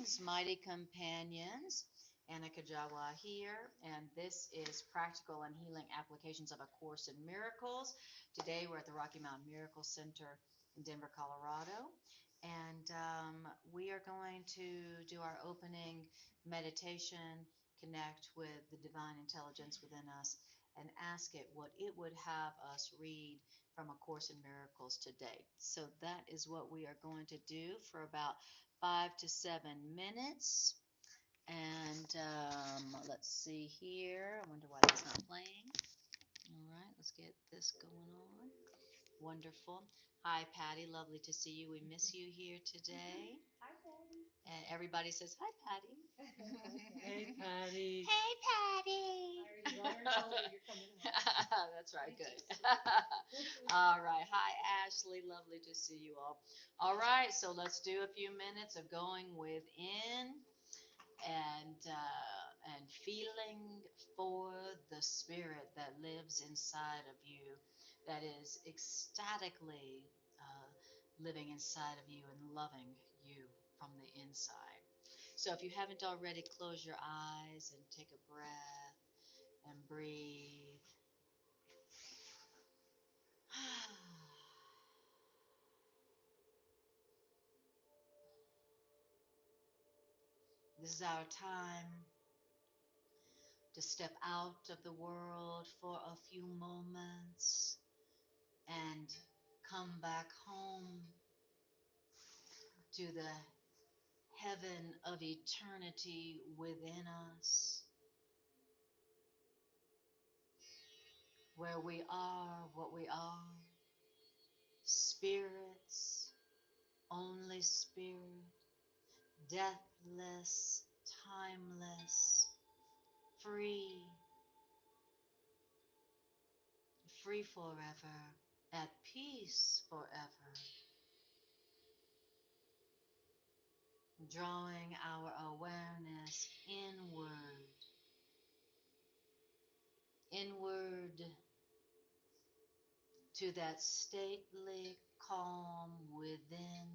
Greetings, mighty companions. Anna Kujawa here, and this is Practical and Healing Applications of A Course in Miracles. Today we're at the Rocky Mountain Miracle Center in Denver, Colorado, and we are going to do our opening meditation, connect with the divine intelligence within us, and ask it what it would have us read from A Course in Miracles today. So that is what we are going to do for about 5 to 7 minutes. And let's see here. I wonder why that's not playing. All right, let's get this going on. Wonderful. Hi, Patty. Lovely to see you. We miss you here today. Hi, Patty. And everybody says, hi, Patty. Hey, Patty. Hey, Patty. I already told her you're coming home. That's right. Good. All right. Hi, Ashley. Lovely to see you all. All right. So let's do a few minutes of going within and feeling for the spirit that lives inside of you, that is ecstatically living inside of you and loving you from the inside. So if you haven't already, close your eyes and take a breath and breathe. This is our time to step out of the world for a few moments and come back home to the heaven of eternity within us, where we are what we are, spirits, only spirit, deathless, timeless, free, free forever, at peace forever, drawing our awareness inward to that stately calm within,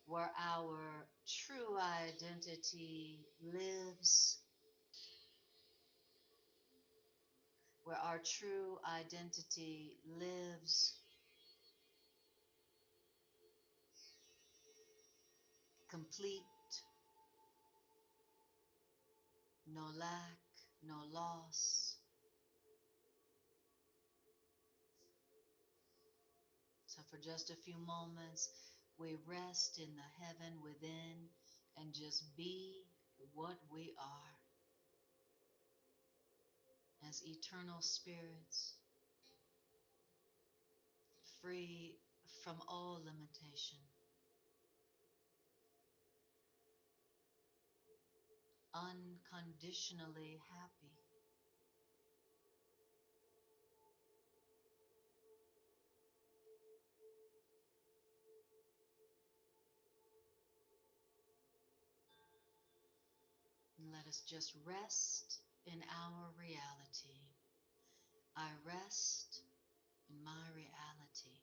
where our true identity lives, where our true identity lives, complete, no lack, no loss. So for just a few moments, we rest in the heaven within and just be what we are as eternal spirits, free from all limitation, unconditionally happy. And let us just rest in our reality. I rest in my reality.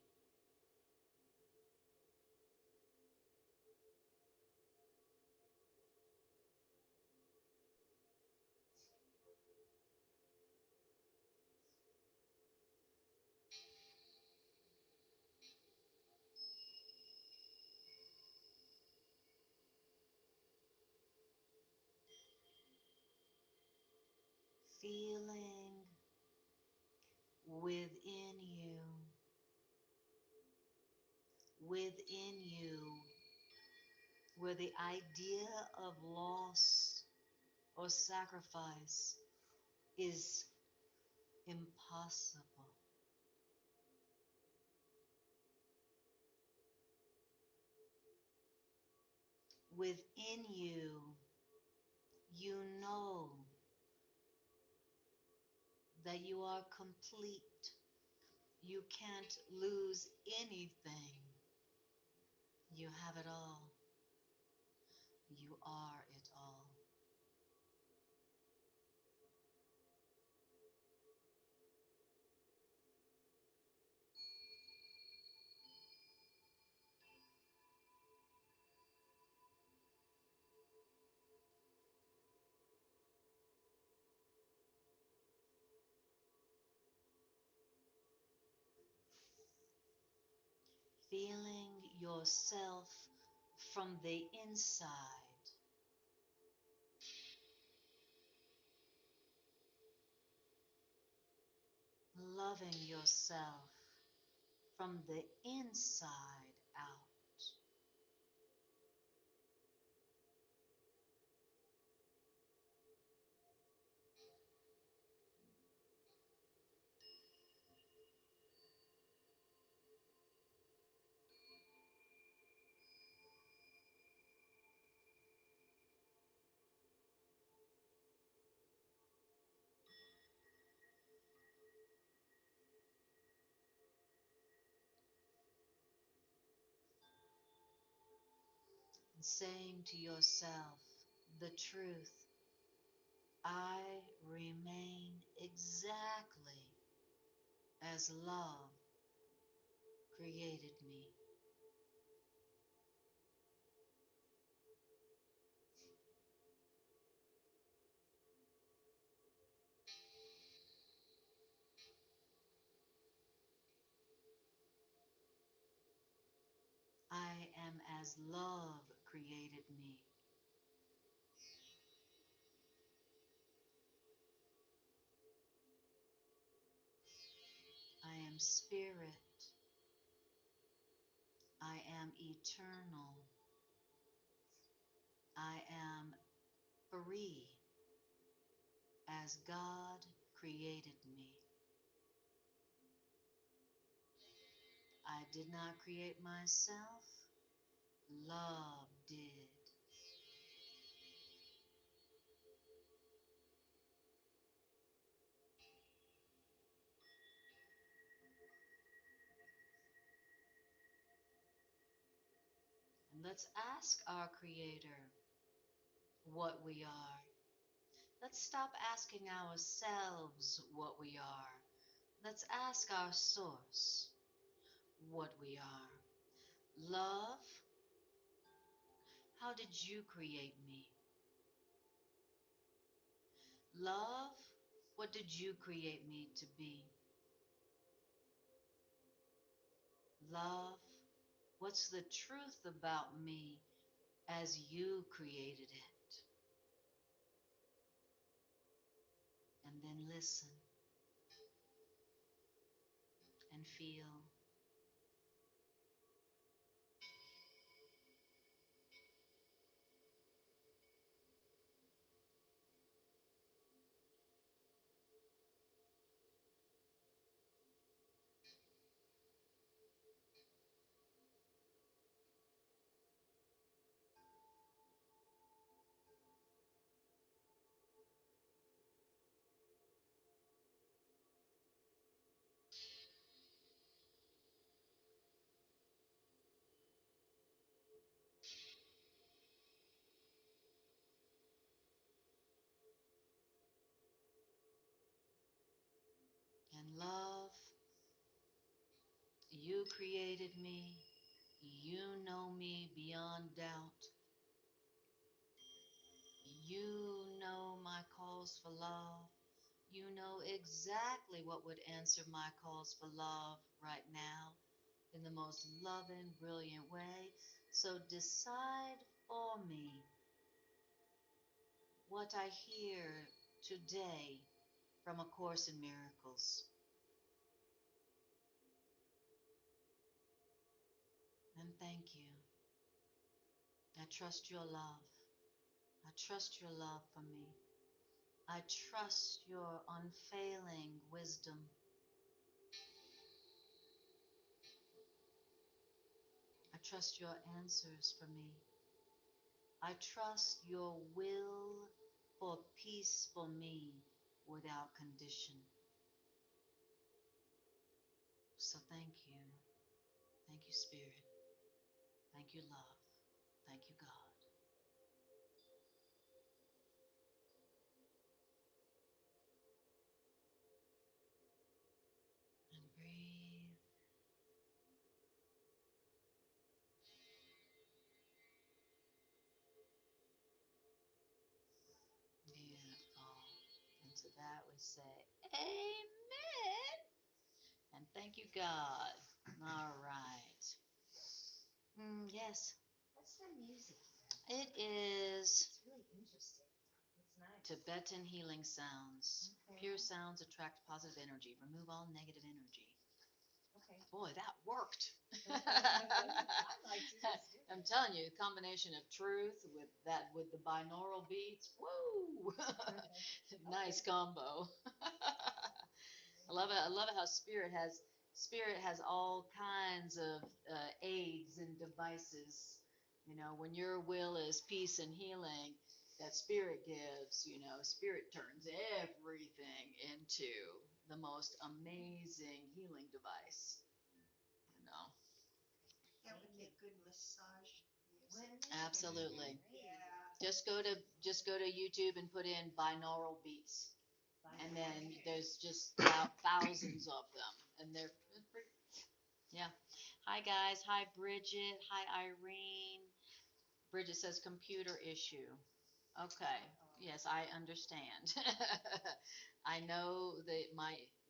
Feeling within you, where the idea of loss or sacrifice is impossible. Within you, you know that you are complete. You can't lose anything. You have it all. You are it all. feeling yourself from the inside. Loving yourself from the inside out. And saying to yourself the truth, I remain exactly as love created me. I am as love created me. I am spirit. I am eternal. I am free as God created me. I did not create myself. Love did. And let's ask our Creator what we are. Let's stop asking ourselves what we are. Let's ask our source what we are. Love, how did you create me? Love, what did you create me to be? Love, what's the truth about me as you created it? And then listen and feel. And love, you created me. You know me beyond doubt. You know my calls for love. You know exactly what would answer my calls for love right now in the most loving, brilliant way. So decide for me what I hear today from A Course in Miracles. And thank you. I trust your love. I trust your love for me. I trust your unfailing wisdom. I trust your answers for me. I trust your will for peace for me without condition. So thank you. Thank you, Spirit. Thank you, love. Thank you, God. And breathe. Beautiful. And to that we say, Amen. And thank you, God. All right. Yes, What's the music? it is It's really interesting. It's nice. Tibetan healing sounds. Okay. Pure sounds attract positive energy. Remove all negative energy. Okay. Boy, that worked. I liked it. It's different. I'm telling you, a combination of truth with the binaural beats. Woo! Nice combo. I love it. I love it how spirit has all kinds of aids and devices. You know, when your will is peace and healing, that spirit gives. You know, spirit turns everything into the most amazing healing device. You know, That would make good massage music. Wouldn't it? absolutely. Yeah. Just go to YouTube and put in binaural beats, and then there's just thousands of them, and they're pretty, yeah. Hi guys. Hi Bridget. Hi Irene. Bridget says computer issue. Okay. Yes, I understand. I know that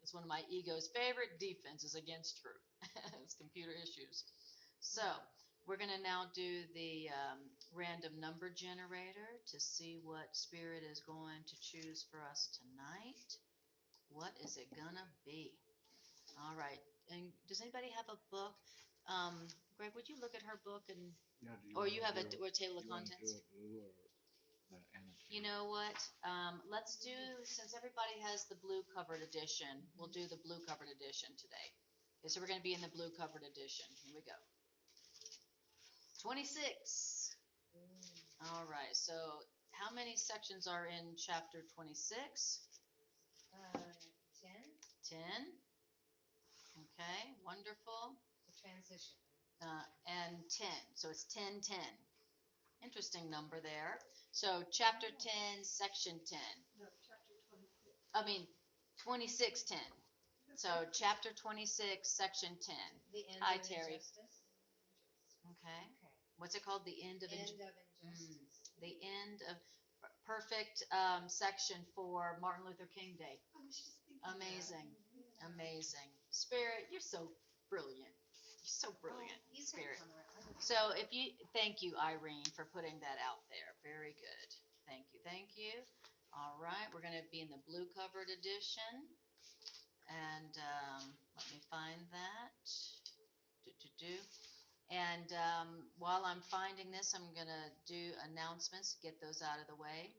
it's one of my ego's favorite defenses against truth. It's computer issues. So we're going to now do the random number generator to see what spirit is going to choose for us tonight. What is it going to be? All right. And does anybody have a book? Greg, would you look at her book and Yeah, do or you wanna have a do or table of you wanna do contents? it blue or the Anna You know what? Let's do, since everybody has the blue covered edition, we'll do the blue covered edition today. Okay, so we're going to be in the blue covered edition. Here we go. 26. All right. So how many sections are in chapter 26? 10. 10. Okay. Wonderful. The transition. And 10. So it's 10, 10. Interesting number there. So chapter 10, section 10. No, chapter 26. I mean, 26:10. So chapter 26, section 10. The end Hi, of Terry. injustice. Okay. Okay. What's it called? The end of End of injustice. the end of perfect section for Martin Luther King Day. I was just thinking. Amazing. Yeah. Amazing. Spirit, you're so brilliant. You're so brilliant. Oh, he's Spirit. gonna come around. So thank you, Irene, for putting that out there. Very good. Thank you. Thank you. All right. We're going to be in the blue covered edition. And let me find that. And while I'm finding this, I'm going to do announcements, get those out of the way.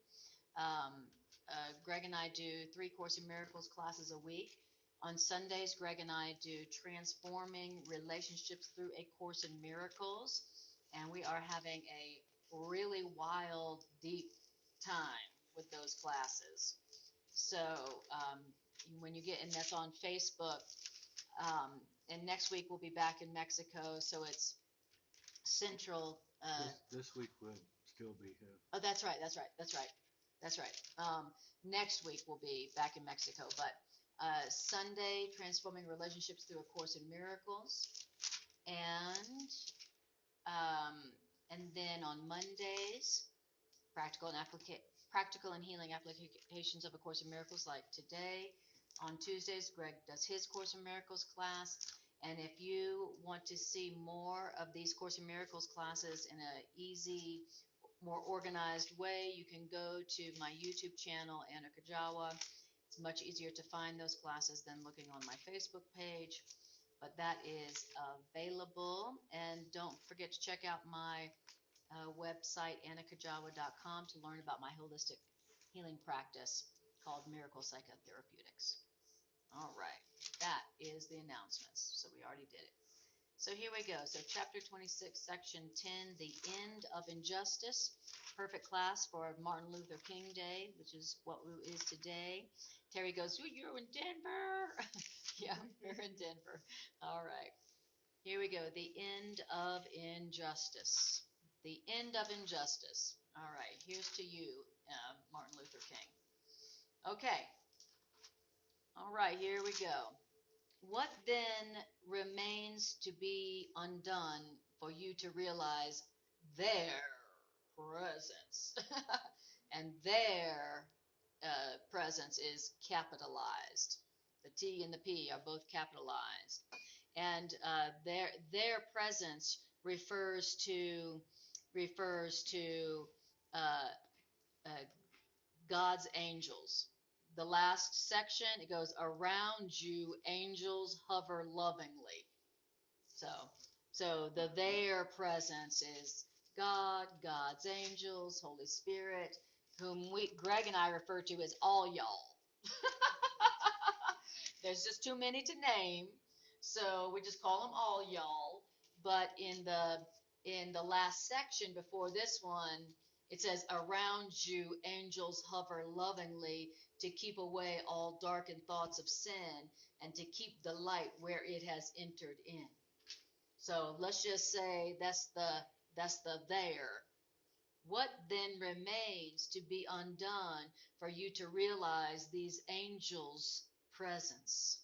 Greg and I do 3 Course in Miracles classes a week. On Sundays, Greg and I do Transforming Relationships Through a Course in Miracles. And we are having a really wild, deep time with those classes. So when you get, and that's on Facebook. And next week we'll be back in Mexico, so it's Central. This week will still be here. Oh, that's right. Next week we'll be back in Mexico, but Sunday, Transforming Relationships Through a Course in Miracles, and then on Mondays, practical and healing applications of A Course in Miracles, like today. On Tuesdays, Greg does his Course in Miracles class. And if you want to see more of these Course in Miracles classes in an easy, more organized way, you can go to my YouTube channel, Anna Kujawa. It's much easier to find those classes than looking on my Facebook page. But that is available. And don't forget to check out my website, annakujawa.com, to learn about my holistic healing practice called Miracle Psychotherapeutics. All right, that is the announcements. So we already did it. So here we go. So chapter 26, section 10, the end of injustice. Perfect class for Martin Luther King Day, which is what is today. Terry goes, "Ooh, you're in Denver." Yeah, we're in Denver. All right. Here we go. The end of injustice. The end of injustice. All right. Here's to you, Martin Luther King. Okay. All right. Here we go. What then remains to be undone for you to realize their presence? And their presence is capitalized. The T and the P are both capitalized. And their presence refers to uh, uh, God's angels. The last section, it goes, around you angels hover lovingly. So the their presence is God, God's angels, Holy Spirit, whom Greg and I refer to as all y'all. There's just too many to name, so we just call them all y'all. But in the last section before this one, it says, around you angels hover lovingly to keep away all darkened thoughts of sin and to keep the light where it has entered in. So let's just say that's the there. What then remains to be undone for you to realize these angels' presence?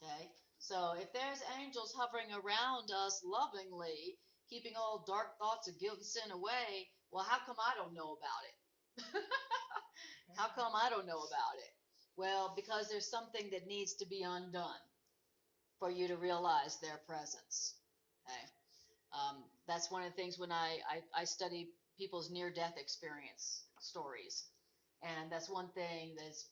Okay, so if there's angels hovering around us lovingly, keeping all dark thoughts of guilt and sin away, well, how come I don't know about it? How come I don't know about it? Well, because there's something that needs to be undone for you to realize their presence. Okay. That's one of the things when I study people's near-death experience stories. And that's one thing that's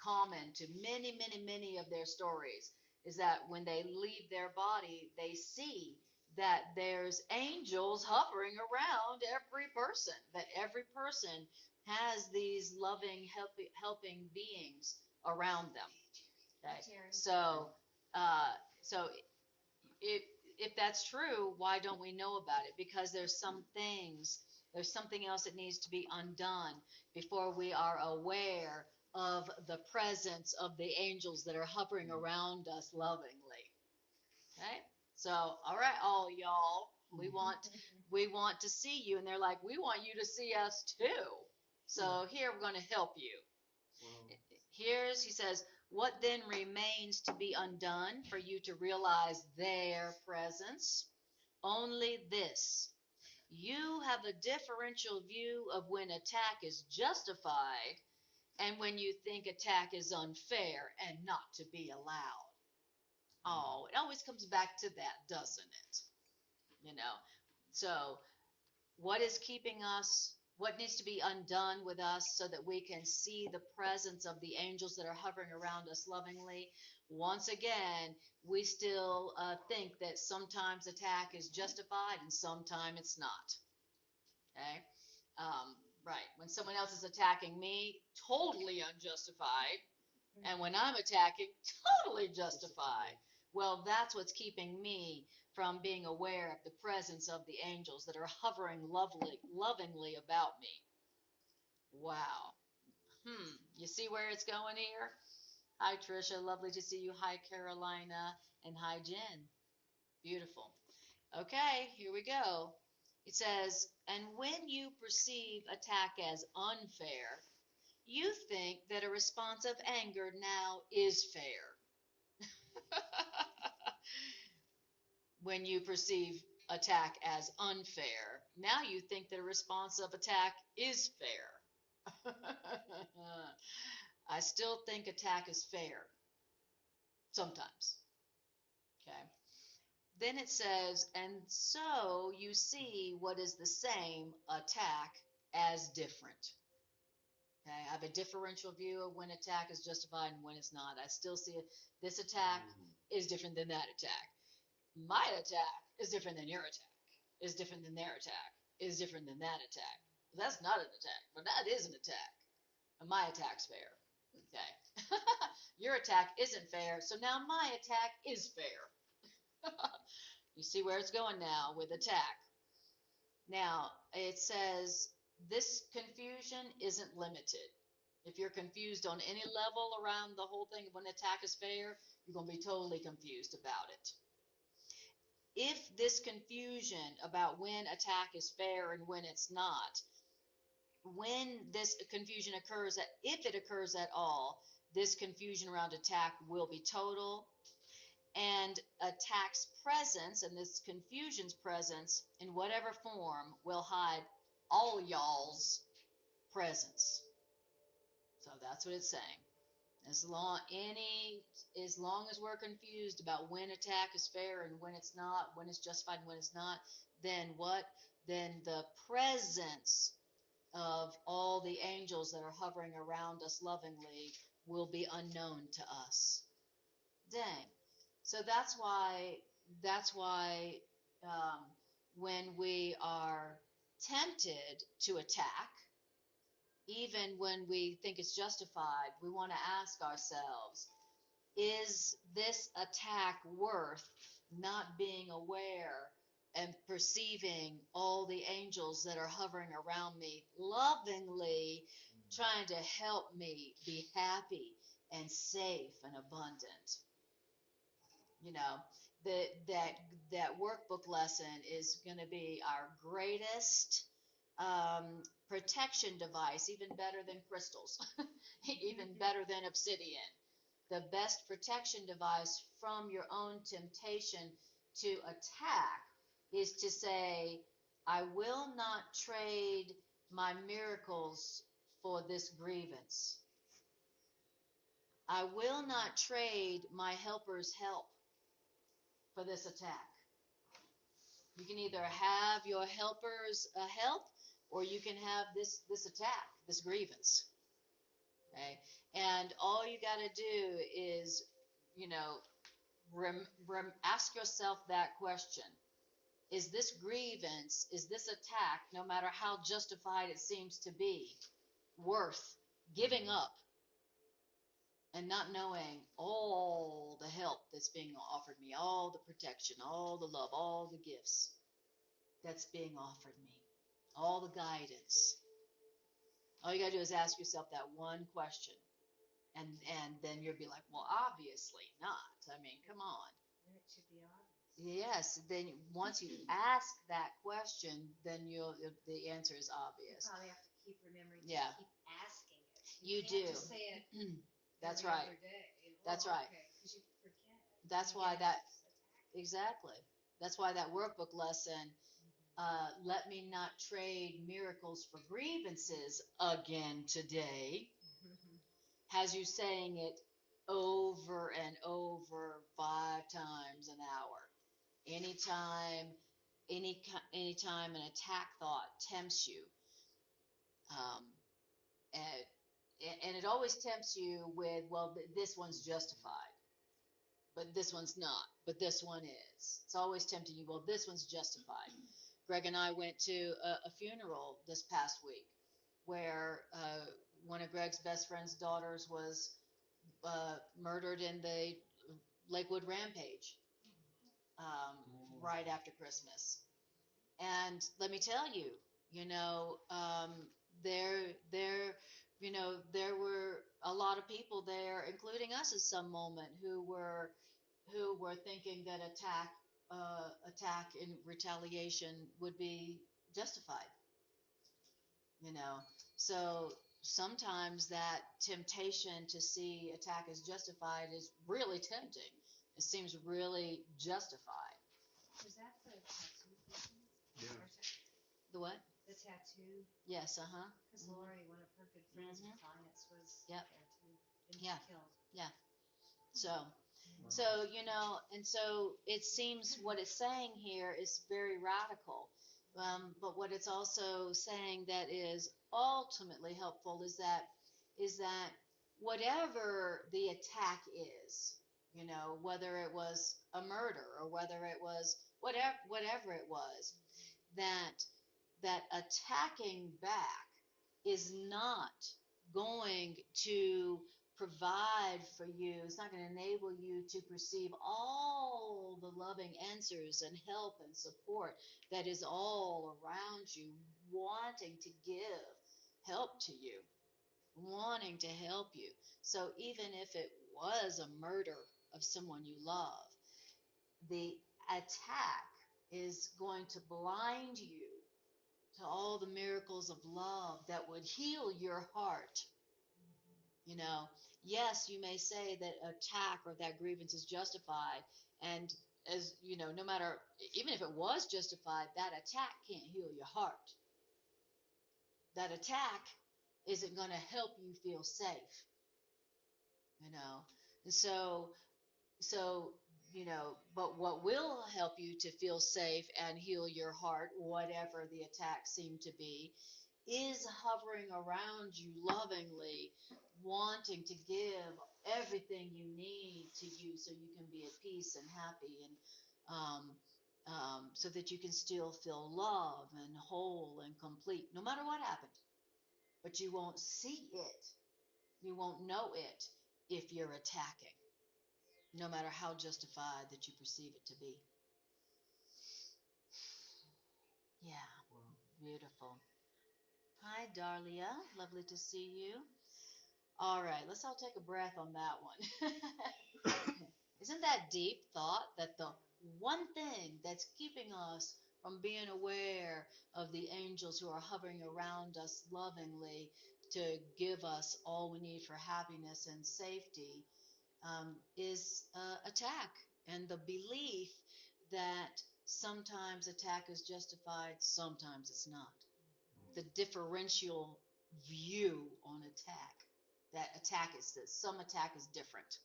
common to many, many, many of their stories is that when they leave their body, they see that there's angels hovering around every person, that every person has these loving, helping beings around them. Okay? So if that's true, why don't we know about it? Because there's something else that needs to be undone before we are aware of the presence of the angels that are hovering around us lovingly. Okay? So, all right, all y'all, we want to see you, and they're like, we want you to see us too. So here we're going to help you. He says, what then remains to be undone for you to realize their presence? Only this. You have a differential view of when attack is justified and when you think attack is unfair and not to be allowed. Oh, it always comes back to that, doesn't it? So what is keeping us, what needs to be undone with us so that we can see the presence of the angels that are hovering around us lovingly? Once again, we still think that sometimes attack is justified and sometimes it's not. Okay? Right. When someone else is attacking me, totally unjustified. And when I'm attacking, totally justified. Well, that's what's keeping me from being aware of the presence of the angels that are hovering lovingly about me. Wow. You see where it's going here? Hi, Tricia. Lovely to see you. Hi, Carolina. And hi, Jen. Beautiful. Okay, here we go. It says, and when you perceive attack as unfair, you think that a response of anger now is fair. When you perceive attack as unfair, now you think that a response of attack is fair. I still think attack is fair. Sometimes. Okay. Then it says, and so you see what is the same attack as different. Okay, I have a differential view of when attack is justified and when it's not. I still see this attack is different than that attack. My attack is different than your attack, is different than their attack, is different than that attack. That's not an attack, but that is an attack. And my attack's fair. Okay. Your attack isn't fair, so now my attack is fair. You see where it's going now with attack. Now, it says this confusion isn't limited. If you're confused on any level around the whole thing of when attack is fair, you're going to be totally confused about it. If this confusion about when attack is fair and when it's not, when this confusion occurs, if it occurs at all, this confusion around attack will be total, and attack's presence and this confusion's presence in whatever form will hide all y'all's presence. So that's what it's saying. As long as we're confused about when attack is fair and when it's not, when it's justified and when it's not, then what? Then the presence of all the angels that are hovering around us lovingly will be unknown to us. Dang. So that's why when we are tempted to attack, even when we think it's justified, we want to ask ourselves, is this attack worth not being aware and perceiving all the angels that are hovering around me lovingly, trying to help me be happy and safe and abundant? You know, that workbook lesson is going to be our greatest protection device, even better than crystals, even better than obsidian. The best protection device from your own temptation to attack is to say, I will not trade my miracles for this grievance. I will not trade my helper's help for this attack. You can either have your helper's help, or you can have this attack, this grievance. Okay? And all you got to do is, ask yourself that question. Is this grievance, is this attack, no matter how justified it seems to be, worth giving up and not knowing all the help that's being offered me, all the protection, all the love, all the gifts that's being offered me, all the guidance? All you got to do is ask yourself that one question. And then you'll be like, well, obviously not. I mean, come on. Then it should be obvious. Yes. Then once you ask that question, then the answer is obvious. You probably have to keep remembering to Yeah. keep asking it. You can't do. Just say it. That's every right. other day. That's right. Okay, because you forget. That's You why get that attacked. exactly. That's why that workbook lesson. Let me not trade miracles for grievances again today, has you saying it over and over 5 times an hour. Anytime an attack thought tempts you, and it always tempts you with, well, this one's justified, but this one's not, but this one is. It's always tempting you, well, this one's justified. Greg and I went to a funeral this past week where one of Greg's best friend's daughters was murdered in the Lakewood Rampage right after Christmas. And let me tell you, there were a lot of people there, including us at some moment, who were thinking that attack in retaliation would be justified. So sometimes that temptation to see attack as justified is really tempting. It seems really justified. Was that the tattoo person? Yeah. The what? The tattoo? Yes, Because Lori, one of her good friends and clients, was Yep. there too. And Yeah. killed. Yeah. So, and so it seems what it's saying here is very radical. But what it's also saying that is ultimately helpful is that whatever the attack is, whether it was a murder or whether it was whatever it was, that attacking back is not going to provide for you. It's not going to enable you to perceive all the loving answers and help and support that is all around you, wanting to give help to you, wanting to help you. So even if it was a murder of someone you love, the attack is going to blind you to all the miracles of love that would heal your heart. Yes, you may say that attack or that grievance is justified, and as no matter, even if it was justified, that attack can't heal your heart. That attack isn't going to help you feel safe. you know. And so, but what will help you to feel safe and heal your heart, whatever the attack seemed to be, is hovering around you lovingly, wanting to give everything you need to you so you can be at peace and happy, and so that you can still feel love and whole and complete no matter what happened. But you won't see it. You won't know it if you're attacking, no matter how justified that you perceive it to be. Yeah, beautiful. Hi, Darlia. Lovely to see you. All right, let's all take a breath on that one. Isn't that deep thought that the one thing that's keeping us from being aware of the angels who are hovering around us lovingly to give us all we need for happiness and safety is attack, and the belief that sometimes attack is justified, sometimes it's not. The differential view on attack, that attack is this, some attack is different.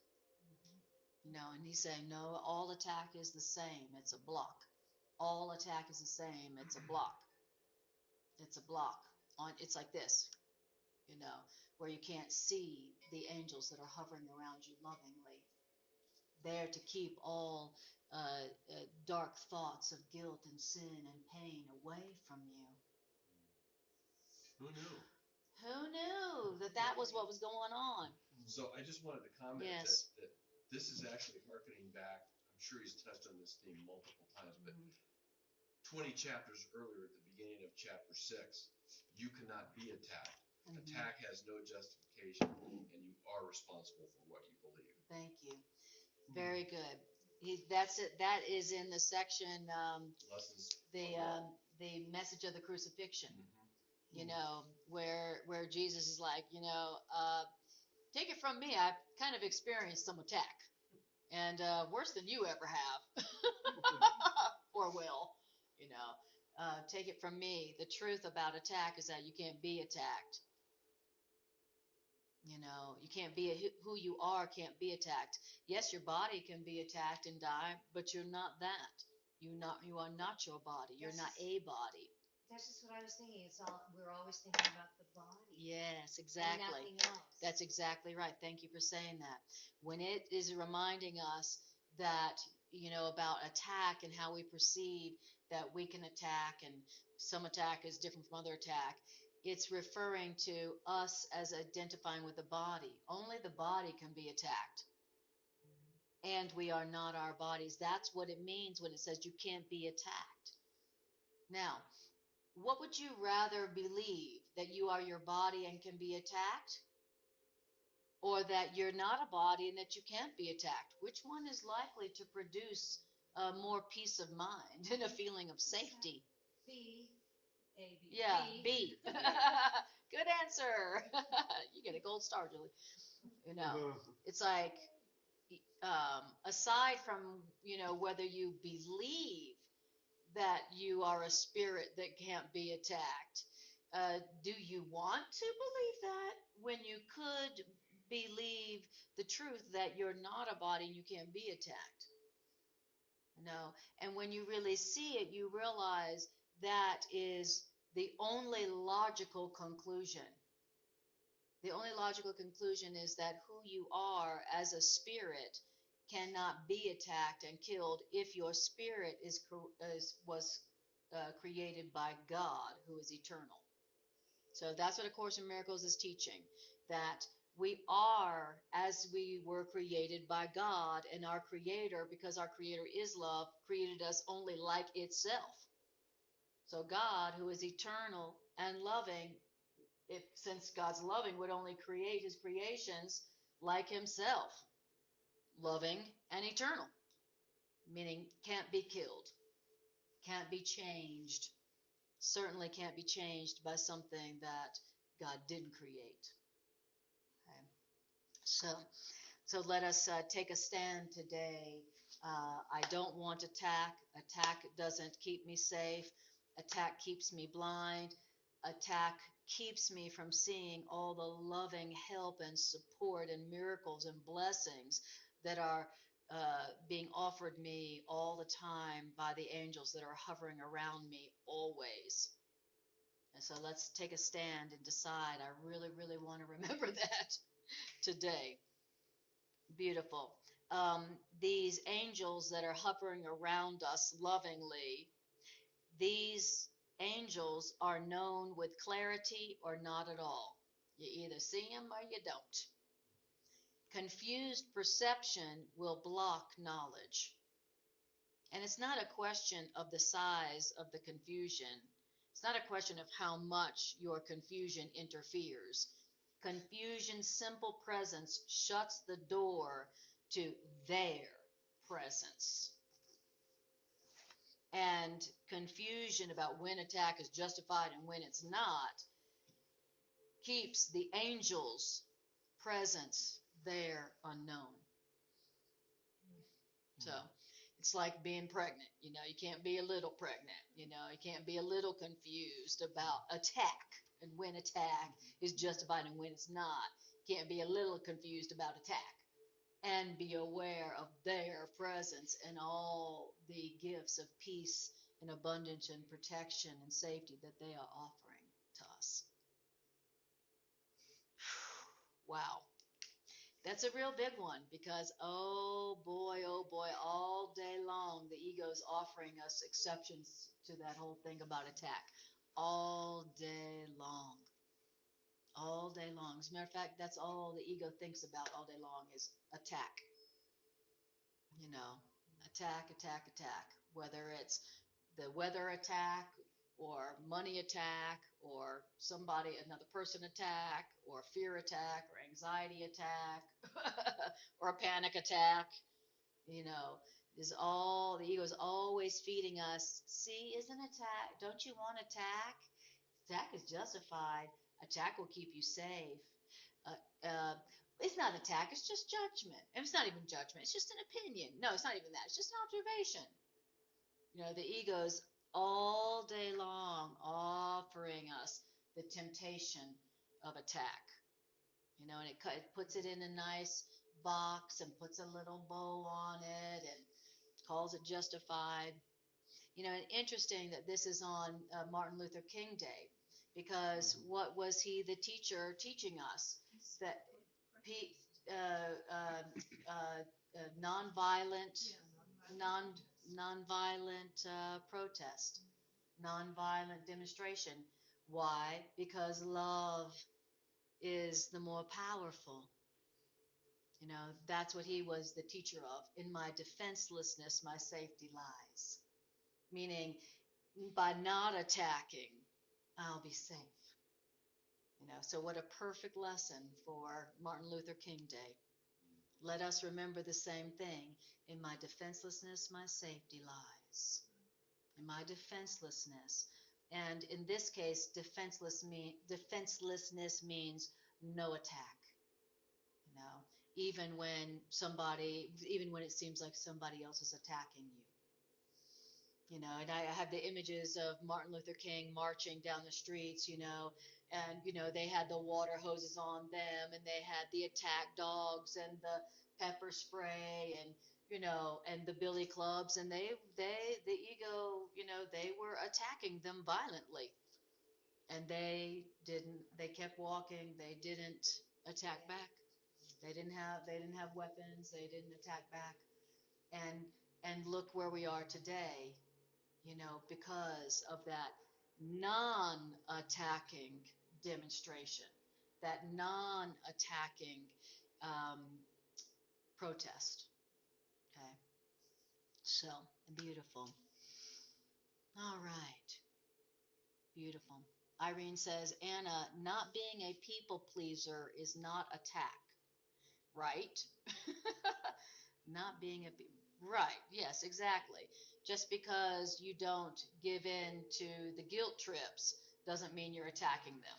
And he's saying, no, all attack is the same. It's a block. All attack is the same. It's a block. It's a block. It's like this, where you can't see the angels that are hovering around you lovingly, there to keep all dark thoughts of guilt and sin and pain away from you. Who knew? Who knew that was what was going on? So I just wanted to comment Yes. that this is actually hearkening back. I'm sure he's touched on this theme multiple times, but 20 chapters earlier at the beginning of chapter 6, you cannot be attacked. Attack has no justification, and you are responsible for what you believe. Thank you. Very good. That's it. That is in the section, Lessons. the message of the crucifixion. Where Jesus is like, take it from me, I've kind of experienced some attack, and worse than you ever have, or will. Take it from me. The truth about attack is that you can't be attacked. You can't be who you are. Can't be attacked. Yes, your body can be attacked and die, but you're not that. You are not your body. You're not a body. That's just what I was thinking. We're always thinking about the body. Yes, exactly. And nothing else. That's exactly right. Thank you for saying that. When it is reminding us that, about attack and how we perceive that we can attack, and some attack is different from other attack, it's referring to us as identifying with the body. Only the body can be attacked. And we are not our bodies. That's what it means when it says you can't be attacked. Now, what would you rather believe? That you are your body and can be attacked? Or that you're not a body and that you can't be attacked? Which one is likely to produce more peace of mind and a feeling of safety? B. A, B. Yeah, B. Good answer. You get a gold star, Julie. It's like, aside from, whether you believe that you are a spirit that can't be attacked, do you want to believe that when you could believe the truth that you're not a body and you can't be attacked? And when you really see it, you realize that is the only logical conclusion. The only logical conclusion is that who you are as a spirit cannot be attacked and killed if your spirit was created by God, who is eternal. So that's what A Course in Miracles is teaching, that we are as we were created by God, and our Creator, because our Creator is love, created us only like itself. So God, who is eternal and loving, since God's loving, would only create his creations like himself, loving and eternal, meaning can't be killed, can't be changed, certainly can't be changed by something that God didn't create. Okay. So let us take a stand today. I don't want attack. Attack doesn't keep me safe. Attack keeps me blind. Attack keeps me from seeing all the loving help and support and miracles and blessings that are being offered me all the time by the angels that are hovering around me always. And so let's take a stand and decide, I really, really want to remember that today. Beautiful. These angels that are hovering around us lovingly, these angels are known with clarity or not at all. You either see them or you don't. Confused perception will block knowledge. And it's not a question of the size of the confusion. It's not a question of how much your confusion interferes. Confusion's simple presence shuts the door to their presence. And confusion about when attack is justified and when it's not keeps the angel's presence there unknown. So it's like being pregnant. You can't be a little pregnant. You can't be a little confused about attack and when attack is justified and when it's not. You can't be a little confused about attack and be aware of their presence and all the gifts of peace and abundance and protection and safety that they are offering to us. Wow. That's a real big one because, oh boy, all day long, the ego's offering us exceptions to that whole thing about attack. All day long. All day long. As a matter of fact, that's all the ego thinks about all day long is attack. Attack. Whether it's the weather attack or money attack or another person attack or fear attack or anxiety attack or a panic attack, the ego is always feeding us. See, isn't attack? Don't you want attack? Attack is justified. Attack will keep you safe. It's not attack, it's just judgment. And it's not even judgment, it's just an opinion. No, it's not even that, it's just an observation. The ego's all day long offering us the temptation of attack. And it puts it in a nice box and puts a little bow on it and calls it justified. And interesting that this is on Martin Luther King Day, because what was he the teacher teaching us? That nonviolent protest, nonviolent demonstration. Why? Because love is the more powerful. That's what he was the teacher of. In my defenselessness, my safety lies. Meaning, by not attacking, I'll be safe. So what a perfect lesson for Martin Luther King Day. Let us remember the same thing. In my defenselessness, my safety lies. In my defenselessness. And in this case, defenselessness means no attack. Even when it seems like somebody else is attacking you. And I have the images of Martin Luther King marching down the streets, and, they had the water hoses on them, and they had the attack dogs and the pepper spray and, and the billy clubs, and the ego, they were attacking them violently. And they kept walking, they didn't attack back. They didn't have weapons, they didn't attack back. And look where we are today. Because of that non-attacking demonstration, that non-attacking protest. Okay. So, beautiful. All right. Beautiful. Irene says, Anna, not being a people pleaser is not attack, right? Not being right. Yes, exactly. Just because you don't give in to the guilt trips doesn't mean you're attacking them.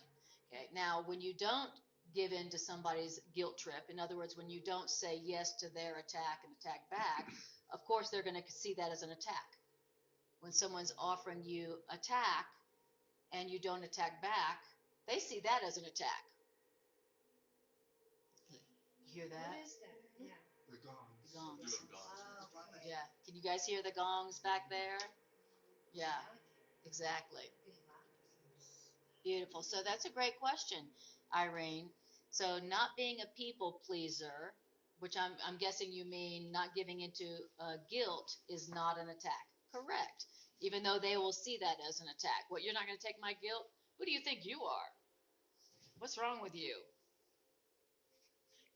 Okay. Now, when you don't give in to somebody's guilt trip, in other words, when you don't say yes to their attack and attack back, of course they're going to see that as an attack. When someone's offering you attack and you don't attack back, They see that as an attack. You hear that? What is that? Yeah. The gongs. The gongs. Doing gongs. Oh, right. Yeah. Can you guys hear the gongs back there? Yeah, exactly. Beautiful. So that's a great question, Irene. So not being a people pleaser, which I'm guessing you mean not giving into guilt, is not an attack. Correct. Even though they will see that as an attack. What, you're not going to take my guilt? Who do you think you are? What's wrong with you?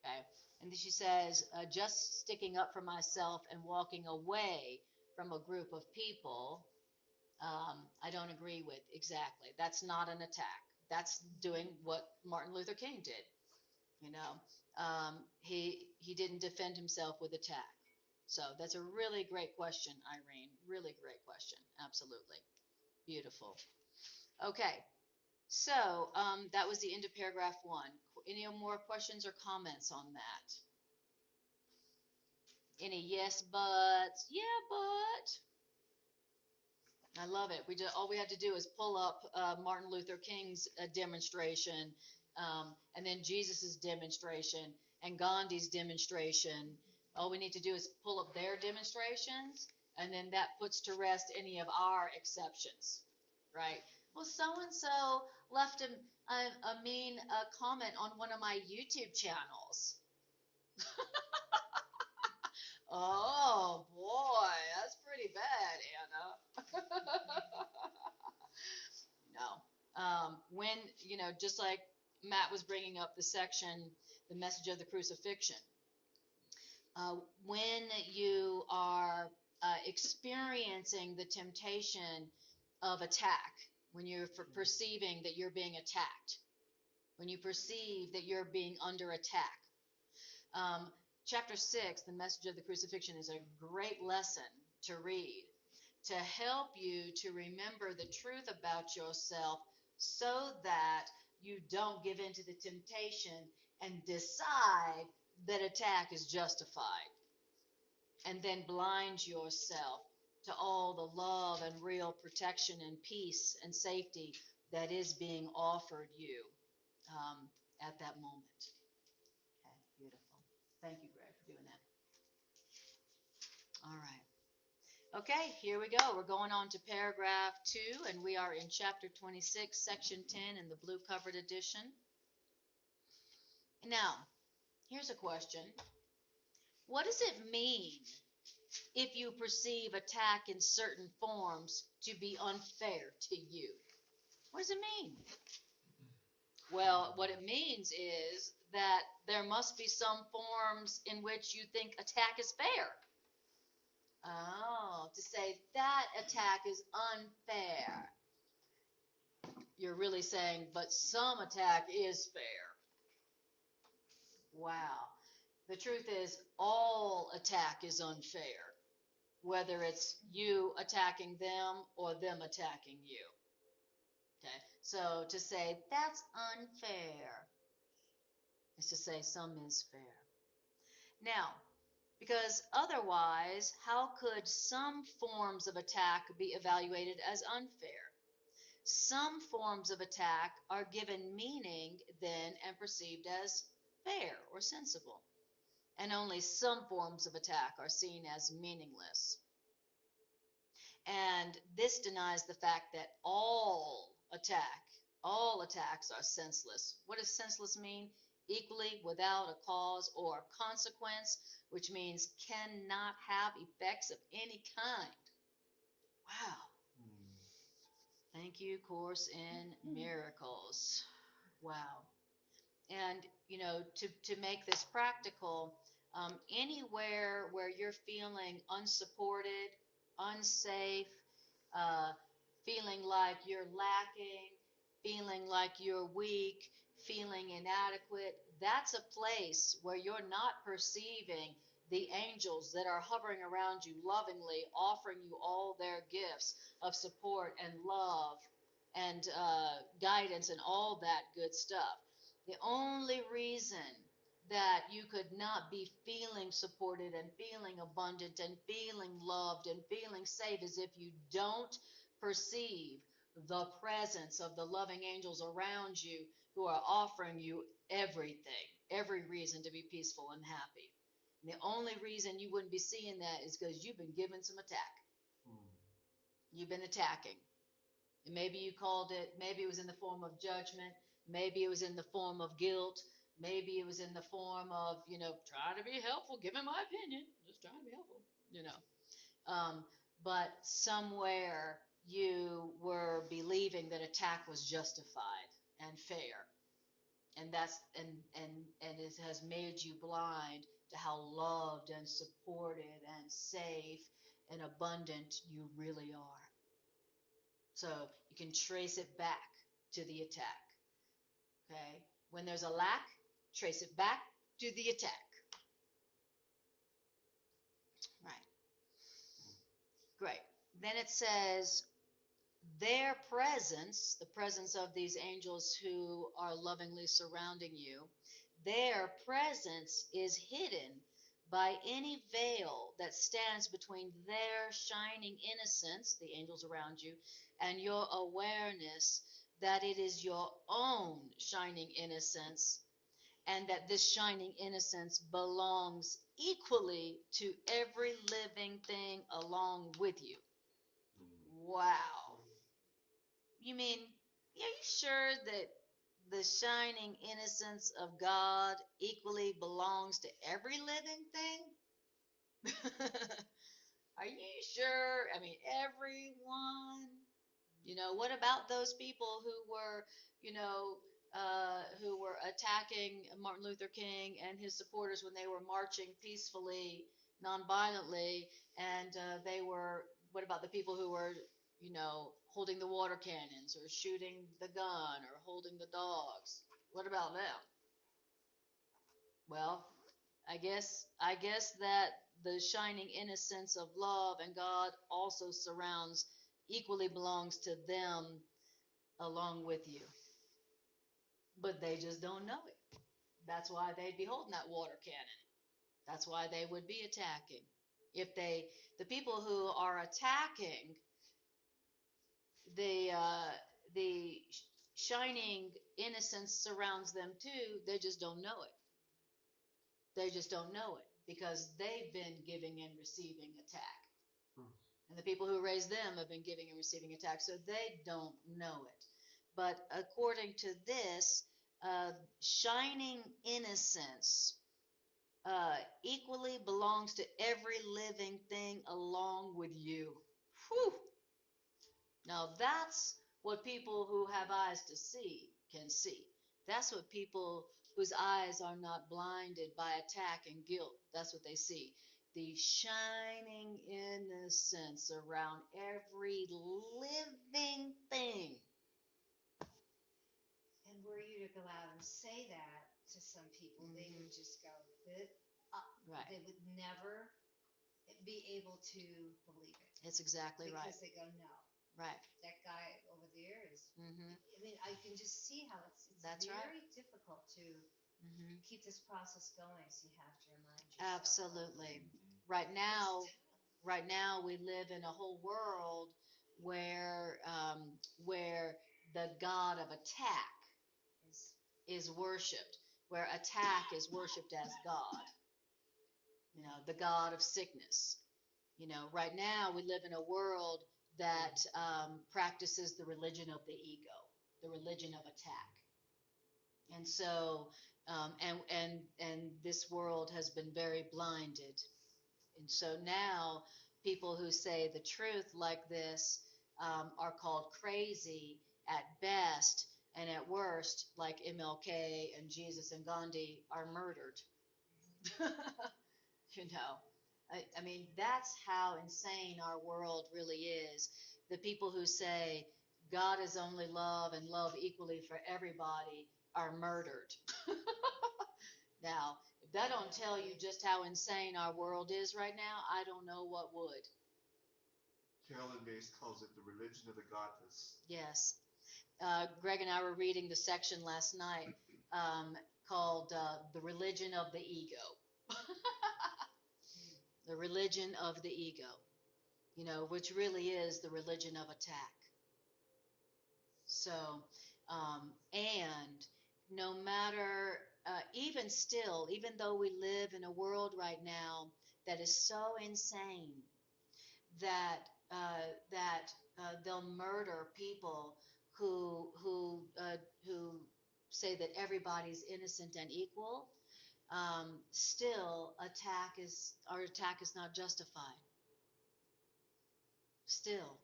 Okay. And then she says, just sticking up for myself and walking away from a group of people, I don't agree with. Exactly. That's not an attack. That's doing what Martin Luther King did. You know, he didn't defend himself with attack. So that's a really great question, Irene. Really great question. Absolutely. Beautiful. Okay. So that was the end of paragraph 1. Any more questions or comments on that? Any yes buts? Yeah, but. I love it. All we had to do is pull up Martin Luther King's demonstration, and then Jesus's demonstration, and Gandhi's demonstration. All we need to do is pull up their demonstrations, and then that puts to rest any of our exceptions, right? Well, so-and-so left a mean comment on one of my YouTube channels. Oh, boy, that's pretty bad, Anna. No. When, just like Matt was bringing up the section, the message of the crucifixion, when you are experiencing the temptation of attack, when you're perceiving that you're being attacked, when you perceive that you're being under attack, Chapter 6, the message of the crucifixion, is a great lesson to read to help you to remember the truth about yourself so that you don't give in to the temptation and decide that attack is justified, and then blind yourself to all the love and real protection and peace and safety that is being offered you at that moment. Okay, beautiful. Thank you, Greg, for doing that. All right. Okay, here we go. We're going on to paragraph 2, and we are in chapter 26, section 10 in the blue covered edition. Now, here's a question. What does it mean if you perceive attack in certain forms to be unfair to you? What does it mean? Well, what it means is that there must be some forms in which you think attack is fair. Oh, to say that attack is unfair. You're really saying, but some attack is fair. Wow. The truth is, all attack is unfair, whether it's you attacking them or them attacking you. Okay, so to say that's unfair is to say some is fair. Now, because otherwise, how could some forms of attack be evaluated as unfair? Some forms of attack are given meaning then and perceived as fair or sensible, and only some forms of attack are seen as meaningless. And this denies the fact that all attacks are senseless. What does senseless mean? Equally without a cause or consequence, which means cannot have effects of any kind. Wow. Thank you, Course in Miracles. Wow. And, to make this practical, anywhere where you're feeling unsupported, unsafe, feeling like you're lacking, feeling like you're weak, feeling inadequate, that's a place where you're not perceiving the angels that are hovering around you lovingly, offering you all their gifts of support and love and guidance and all that good stuff. The only reason that you could not be feeling supported and feeling abundant and feeling loved and feeling safe is if you don't perceive the presence of the loving angels around you who are offering you everything, every reason to be peaceful and happy. And the only reason you wouldn't be seeing that is because you've been given some attack. You've been attacking. And maybe you called it, maybe it was in the form of judgment, maybe it was in the form of guilt, maybe it was in the form of, trying to be helpful, giving my opinion, just trying to be helpful, but somewhere you were believing that attack was justified and fair. And it has made you blind to how loved and supported and safe and abundant you really are. So you can trace it back to the attack. Okay? When there's a lack, trace it back to the attack. Right. Great. Then it says, their presence, the presence of these angels who are lovingly surrounding you, their presence is hidden by any veil that stands between their shining innocence, the angels around you, and your awareness that it is your own shining innocence, and that this shining innocence belongs equally to every living thing along with you. Wow. You mean, are you sure that the shining innocence of God equally belongs to every living thing? Are you sure? I mean, everyone? What about those people who were attacking Martin Luther King and his supporters when they were marching peacefully, nonviolently, and what about the people who were, holding the water cannons or shooting the gun or holding the dogs? What about them? Well, I guess that the shining innocence of love and God also equally belongs to them along with you. But they just don't know it. That's why they'd be holding that water cannon. That's why they would be attacking. The people who are attacking, the shining innocence surrounds them too. They just don't know it. They just don't know it because they've been giving and receiving attack. And the people who raised them have been giving and receiving attack, so they don't know it. But according to this, shining innocence equally belongs to every living thing along with you. Whew. Now that's what people who have eyes to see can see. That's what people whose eyes are not blinded by attack and guilt, that's what they see. The shining innocence around every living thing. And were you to go out and say that to some people, they would just go, Right. They would never be able to believe it. It's exactly right. Because they go, no. Right. That guy over there is. Mm-hmm. I mean, I can just see how it's That's very right. difficult to keep this process going. So you have to remind yourself. Absolutely. Right now we live in a whole world where the God of attack is worshipped, where attack is worshipped as God. The God of sickness. Right now we live in a world that practices the religion of the ego, the religion of attack. And so, and this world has been very blinded. And so now people who say the truth like this are called crazy at best, and at worst, like MLK and Jesus and Gandhi, are murdered. I mean, that's how insane our world really is. The people who say God is only love and love equally for everybody are murdered. Now, if that don't tell you just how insane our world is right now, I don't know what would. Carolyn Mace calls it the religion of the godless. Yes. Greg and I were reading the section last night called The Religion of the Ego. The religion of the ego, which really is the religion of attack. So, and no matter, even still, even though we live in a world right now that is so insane that they'll murder people who say that everybody's innocent and equal, still our attack is not justified. Still.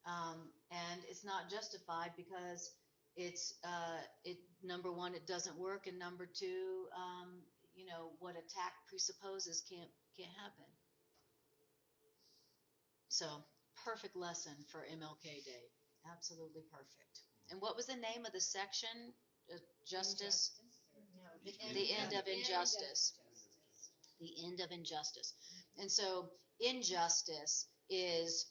And it's not justified because number one, it doesn't work, and number two, what attack presupposes can't happen. So, perfect lesson for MLK Day. Absolutely perfect. And what was the name of the section? Justice? No, The end of injustice. The end of injustice. And so, injustice is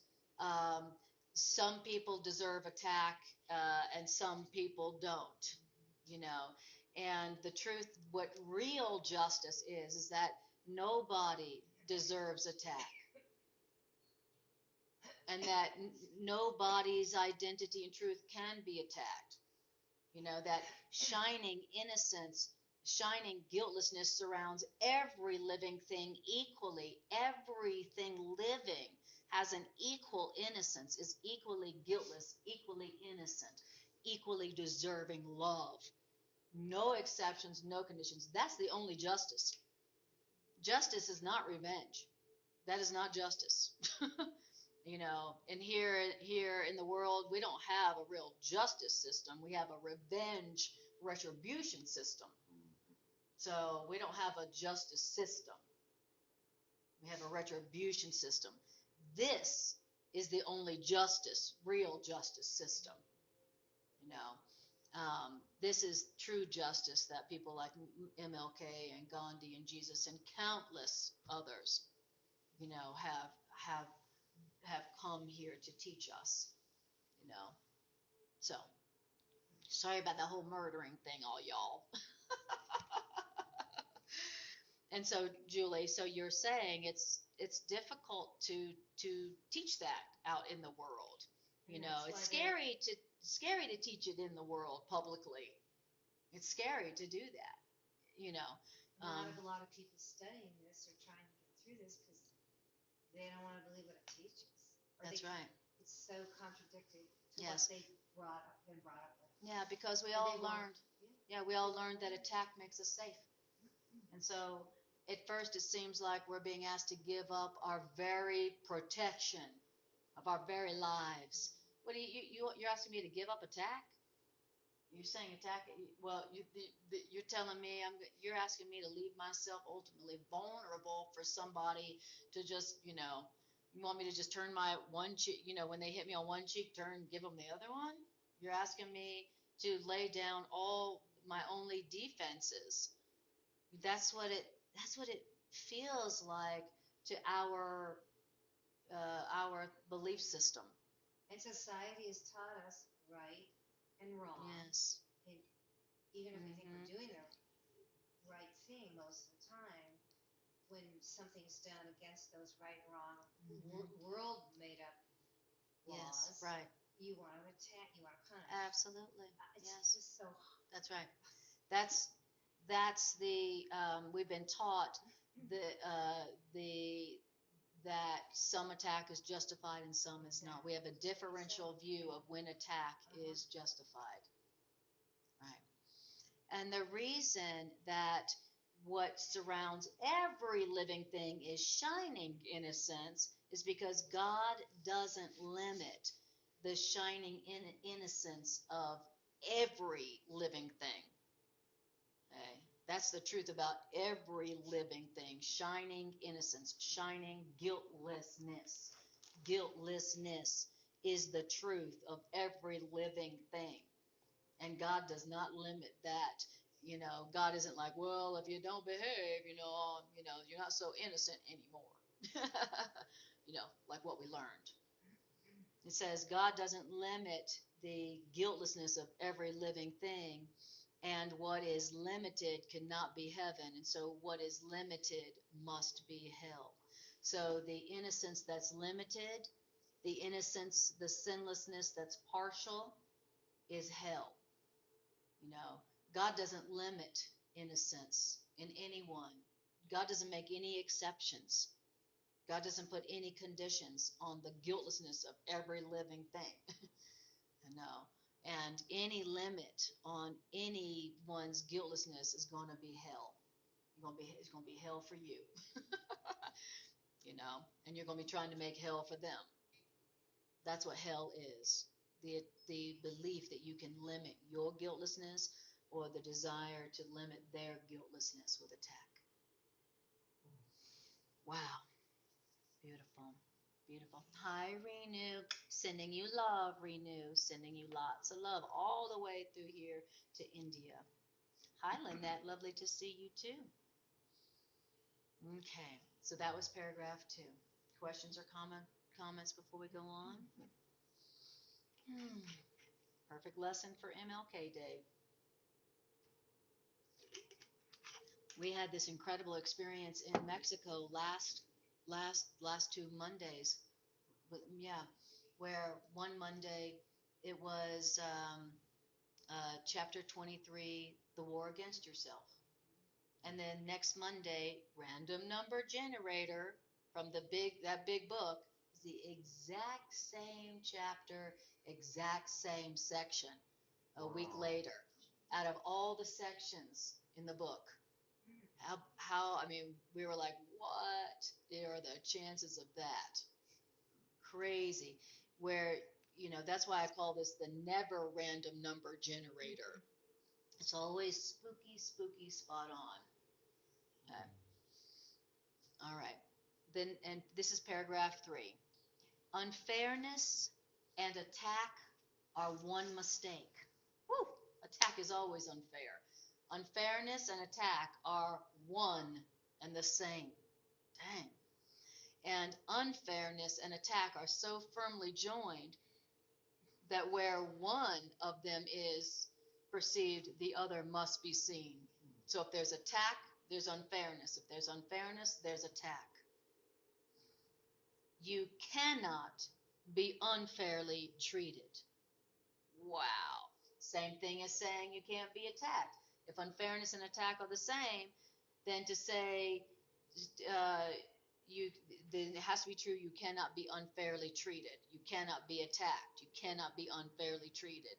some people deserve attack and some people don't, And the truth, what real justice is that nobody deserves attack. And that nobody's identity and truth can be attacked. That shining innocence, shining guiltlessness surrounds every living thing equally. Everything living has an equal innocence, is equally guiltless, equally innocent, equally deserving love. No exceptions, no conditions. That's the only justice. Justice is not revenge. That is not justice. And here in the world, we don't have a real justice system. We have a revenge retribution system. So we don't have a justice system. We have a retribution system. This is the only justice, real justice system. This is true justice that people like MLK and Gandhi and Jesus and countless others, have come here to teach us, So, sorry about the whole murdering thing, all y'all. And so, Julie, so you're saying it's difficult to teach that out in the world. It's scary to teach it in the world publicly. It's scary to do that. Not a lot of people studying this or trying to get through this because they don't want to believe what it teaches. That's right. It's so contradictory to Yes. what they've been brought up with. Yeah, because we And all they won't. learned. Yeah, we all learned that attack makes us safe. And so, at first, it seems like we're being asked to give up our very protection of our very lives. What do you're asking me to give up attack? You're saying attack? Well, you're telling me you're asking me to leave myself ultimately vulnerable for somebody to just, you want me to just turn my one cheek, when they hit me on one cheek, give them the other one? You're asking me to lay down all my only defenses. That's what it feels like to our belief system. And society has taught us right and wrong. Yes. And even if we think we're doing the right thing most of the time, when something's done against those right and wrong world made up laws, Yes, right. You want to attack, you want to punish. Absolutely. It's Yes. just so. That's right. That's the we've been taught that some attack is justified and some is not. We have a differential view of when attack is justified. Right. And the reason that what surrounds every living thing is shining innocence is because God doesn't limit the shining innocence of every living thing. Okay? That's the truth about every living thing. Shining innocence, shining guiltlessness. Guiltlessness is the truth of every living thing. And God does not limit that. God isn't like, well, if you don't behave, you're not so innocent anymore. Like what we learned. It says God doesn't limit the guiltlessness of every living thing, and what is limited cannot be heaven, and so what is limited must be hell. So the innocence that's limited, the innocence, the sinlessness that's partial, is hell. God doesn't limit innocence in anyone. God doesn't make any exceptions. God doesn't put any conditions on the guiltlessness of every living thing. And any limit on anyone's guiltlessness is going to be hell. It's going to be hell for you. And you're going to be trying to make hell for them. That's what hell is. The belief that you can limit your guiltlessness or the desire to limit their guiltlessness with attack. Wow. Beautiful. Beautiful. Hi, Renew. Sending you love, Renew. Sending you lots of love all the way through here to India. Hi, Lynette. Lovely to see you too. Okay. So that was paragraph 2. Questions or comments before we go on? Perfect lesson for MLK Day. We had this incredible experience in Mexico last 2 Mondays. Yeah, where one Monday it was chapter 23, the war against yourself. And then next Monday, random number generator from that big book is the exact same chapter, exact same section a week later out of all the sections in the book. We were like, what are the chances of that? Crazy. Where, that's why I call this the never random number generator. It's always spooky, spot on. Okay. All right. Then, and this is paragraph 3. Unfairness and attack are one mistake. Woo! Attack is always unfair. Unfairness and attack are one and the same. Dang. And unfairness and attack are so firmly joined that where one of them is perceived, the other must be seen. So if there's attack, there's unfairness. If there's unfairness, there's attack. You cannot be unfairly treated. Wow. Same thing as saying you can't be attacked. If unfairness and attack are the same, then to say then it has to be true, you cannot be unfairly treated. You cannot be attacked. You cannot be unfairly treated.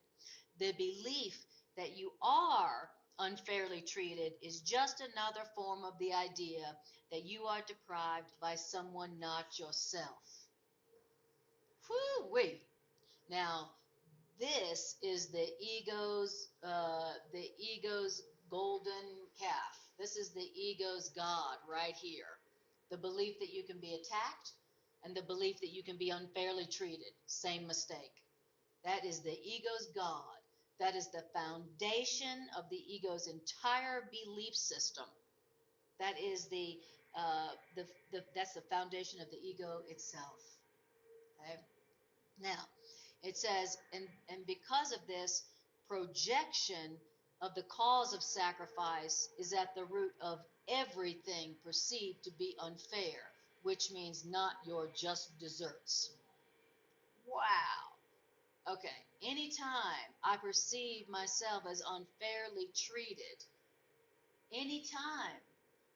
The belief that you are unfairly treated is just another form of the idea that you are deprived by someone not yourself. Whoo-wee. Now, this is the ego's golden calf. This is the ego's God right here. The belief that you can be attacked and the belief that you can be unfairly treated. Same mistake. That is the ego's God. That is the foundation of the ego's entire belief system. That is that's the foundation of the ego itself. Okay? Now, it says, and because of this, projection of the cause of sacrifice is at the root of everything perceived to be unfair, which means not your just deserts. Wow. Okay. Anytime I perceive myself as unfairly treated, anytime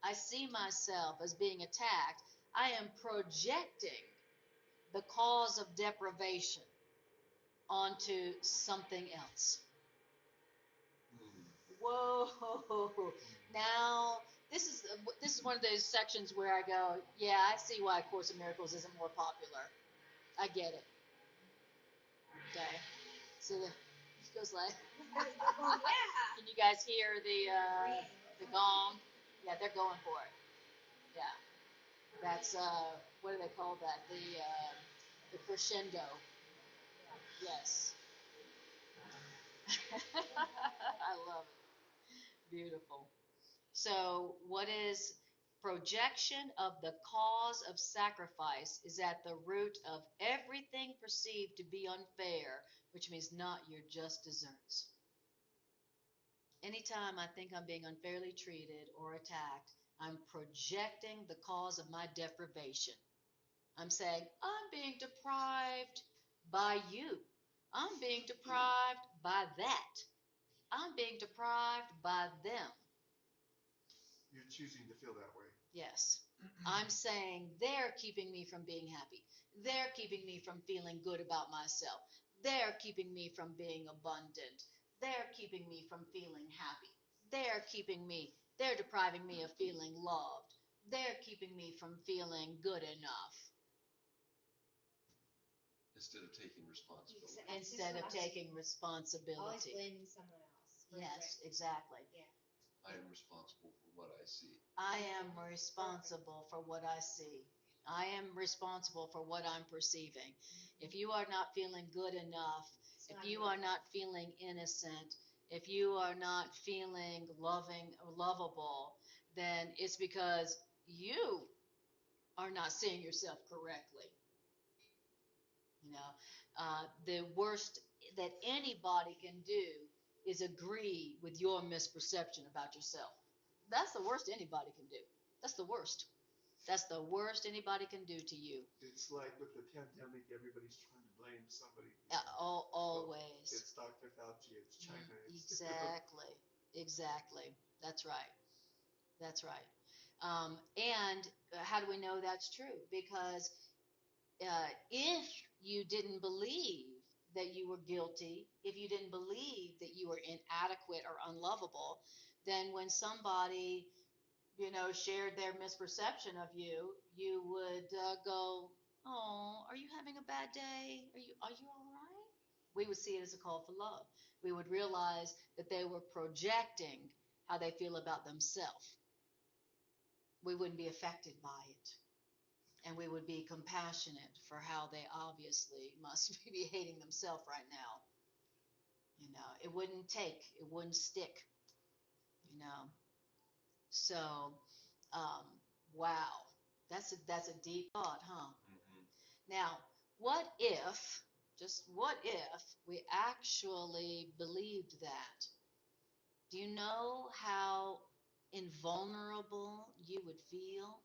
I see myself as being attacked, I am projecting the cause of deprivation onto something else. Whoa. Now, this is one of those sections where I go, yeah, I see why Course in Miracles isn't more popular. I get it. Okay. So it goes like, can you guys hear the gong? Yeah, they're going for it. Yeah. That's, what do they call that? The crescendo. Yes. I love it. Beautiful. So what is projection of the cause of sacrifice is at the root of everything perceived to be unfair, which means not your just deserts. Anytime I think I'm being unfairly treated or attacked, I'm projecting the cause of my deprivation. I'm saying, I'm being deprived by you. I'm being deprived by that. I'm being deprived by them. You're choosing to feel that way. Yes. I'm saying they're keeping me from being happy. They're keeping me from feeling good about myself. They're keeping me from being abundant. They're keeping me from feeling happy. They're depriving me of feeling loved. They're keeping me from feeling good enough Instead of taking responsibility. instead of taking Always responsibility. blaming someone else. Yes, exactly. Yeah. I am responsible for what I see. I am responsible for what I see. I am responsible for what I'm perceiving. If you are not feeling good enough, if you are not feeling innocent, if you are not feeling loving or lovable, then it's because you are not seeing yourself correctly. You know, the worst that anybody can do is agree with your misperception about yourself. That's the worst anybody can do. That's the worst. That's the worst anybody can do to you. It's like with the pandemic, everybody's trying to blame somebody. Always. It's Dr. Fauci, it's China. Exactly. Exactly. That's right. That's right. And how do we know that's true? Because if you didn't believe that you were guilty, if you didn't believe that you were inadequate or unlovable, then when somebody, shared their misperception of you, you would go, "Oh, are you having a bad day? Are you all right?" We would see it as a call for love. We would realize that they were projecting how they feel about themselves. We wouldn't be affected by it. And we would be compassionate for how they obviously must be hating themselves right now. It wouldn't stick, you know. So, um, wow, that's a deep thought, huh? Now, what if we actually believed that? Do you know how invulnerable you would feel?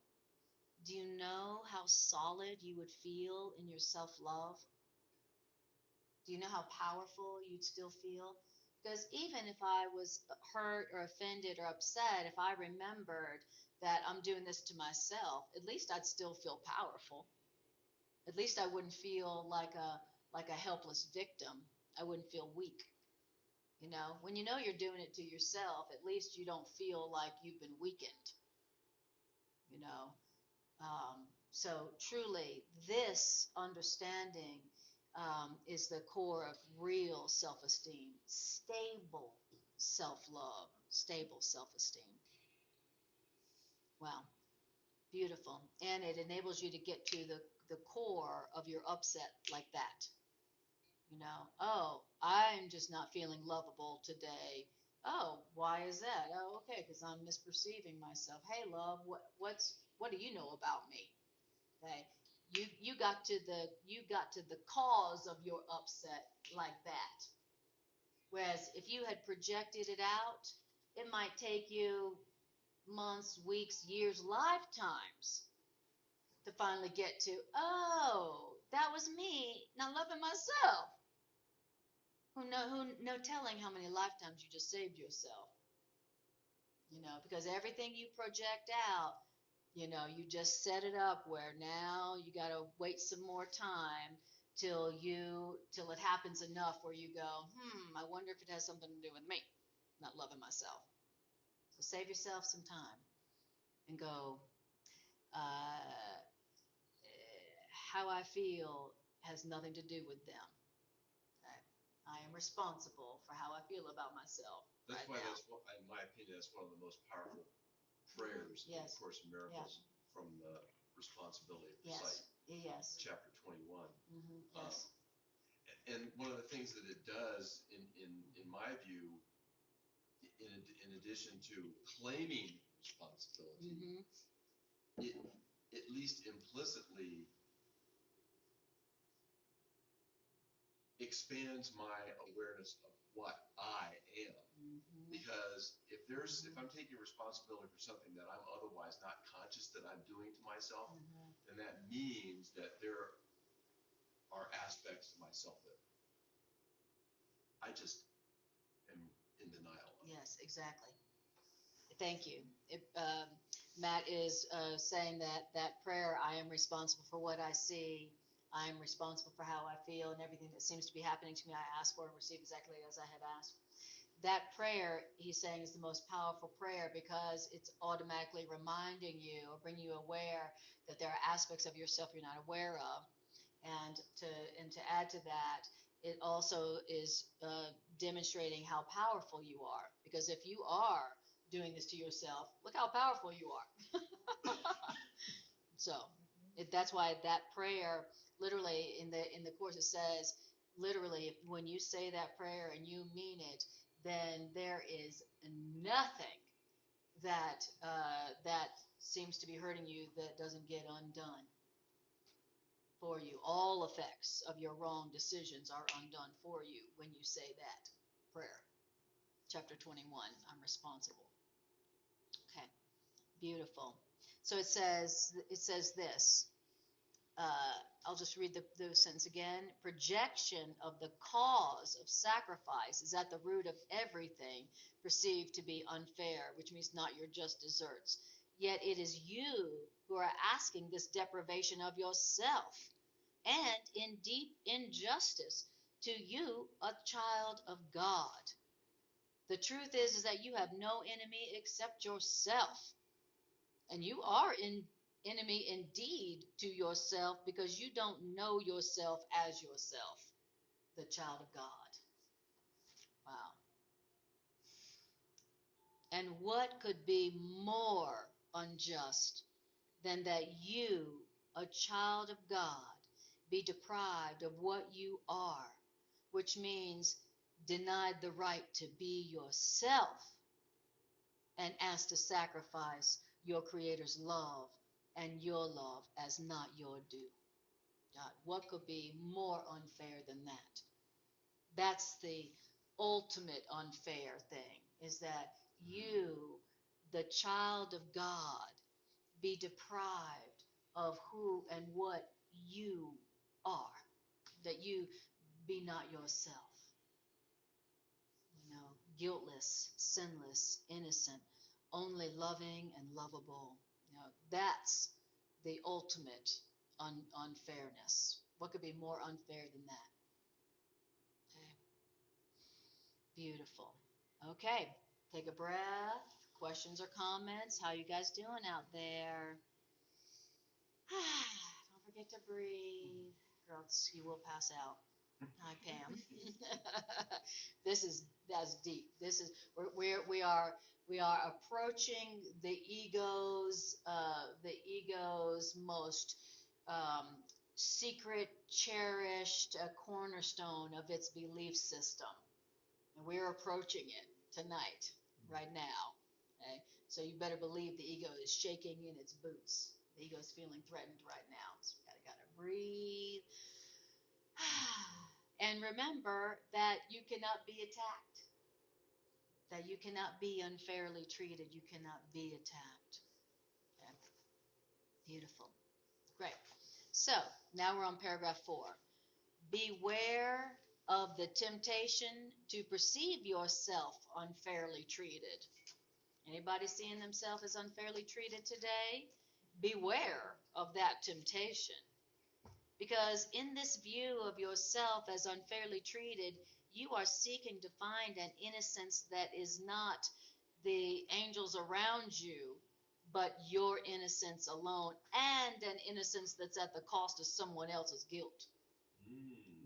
Do you know how solid you would feel in your self-love? Do you know how powerful you'd still feel? Because even if I was hurt or offended or upset, if I remembered that I'm doing this to myself, at least I'd still feel powerful. At least I wouldn't feel like a helpless victim. I wouldn't feel weak. When you know you're doing it to yourself, at least you don't feel like you've been weakened. You know, so truly, this understanding is the core of real self-esteem, stable self-love, stable self-esteem. Wow, beautiful. And it enables you to get to the core of your upset like that. Oh, I'm just not feeling lovable today. Oh, why is that? Oh, okay, because I'm misperceiving myself. Hey, love, what do you know about me? Okay, you got to the cause of your upset like that. Whereas if you had projected it out, it might take you months, weeks, years, lifetimes to finally get to, oh, that was me not loving myself. Who no telling how many lifetimes you just saved yourself. Because everything you project out, you just set it up where now you got to wait some more time till it happens enough where you go, I wonder if it has something to do with me not loving myself. So save yourself some time and go, how I feel has nothing to do with them. Okay? I am responsible for how I feel about myself. That's right why now. in my opinion, that's one of the most powerful prayers in Yes. the Course in Miracles from the Responsibility of the Yes. Sight, Yes. chapter 21. Yes. And one of the things that it does, in my view, in addition to claiming responsibility, it at least implicitly expands my awareness of what I am. Because if I'm taking responsibility for something that I'm otherwise not conscious that I'm doing to myself, then that means that there are aspects of myself that I just am in denial of it. Yes, exactly. Thank you. Matt is saying that prayer, I am responsible for what I see. I am responsible for how I feel, and everything that seems to be happening to me, I ask for and receive exactly as I have asked. That prayer, he's saying, is the most powerful prayer because it's automatically reminding you or bringing you aware that there are aspects of yourself you're not aware of. And to add to that, it also is demonstrating how powerful you are. Because if you are doing this to yourself, look how powerful you are. So that's why that prayer, literally in the course, it says, literally, when you say that prayer and you mean it, then there is nothing that that seems to be hurting you that doesn't get undone for you. All effects of your wrong decisions are undone for you when you say that prayer. Chapter 21, I'm responsible. Okay, beautiful. So it says this. I'll just read the sentence again. Projection of the cause of sacrifice is at the root of everything perceived to be unfair, which means not your just deserts. Yet it is you who are asking this deprivation of yourself, and in deep injustice to you, a child of God. The truth is that you have no enemy except yourself. And you are enemy indeed to yourself because you don't know yourself as yourself, the child of God. Wow. And what could be more unjust than that you, a child of God, be deprived of what you are, which means denied the right to be yourself and asked to sacrifice your Creator's love and your love as not your due. God, what could be more unfair than that? That's the ultimate unfair thing, is that you, the child of God, be deprived of who and what you are, that you be not yourself. You know, guiltless, sinless, innocent, only loving and lovable. You know, that's the ultimate unfairness. What could be more unfair than that? Okay. Beautiful. Okay, take a breath. Questions or comments? How you guys doing out there? Don't forget to breathe, or else you will pass out. Hi, Pam. That's deep. This is we are approaching the ego's most secret, cherished cornerstone of its belief system, and we're approaching it tonight, right now. Okay, so you better believe the ego is shaking in its boots. The ego is feeling threatened right now, so we gotta breathe. And remember that you cannot be attacked, that you cannot be unfairly treated, you cannot be attacked. Okay. Beautiful. Great. So now we're on paragraph 4. Beware of the temptation to perceive yourself unfairly treated. Anybody seeing themselves as unfairly treated today? Beware of that temptation. Because in this view of yourself as unfairly treated, you are seeking to find an innocence that is not the angels around you, but your innocence alone, and an innocence that's at the cost of someone else's guilt.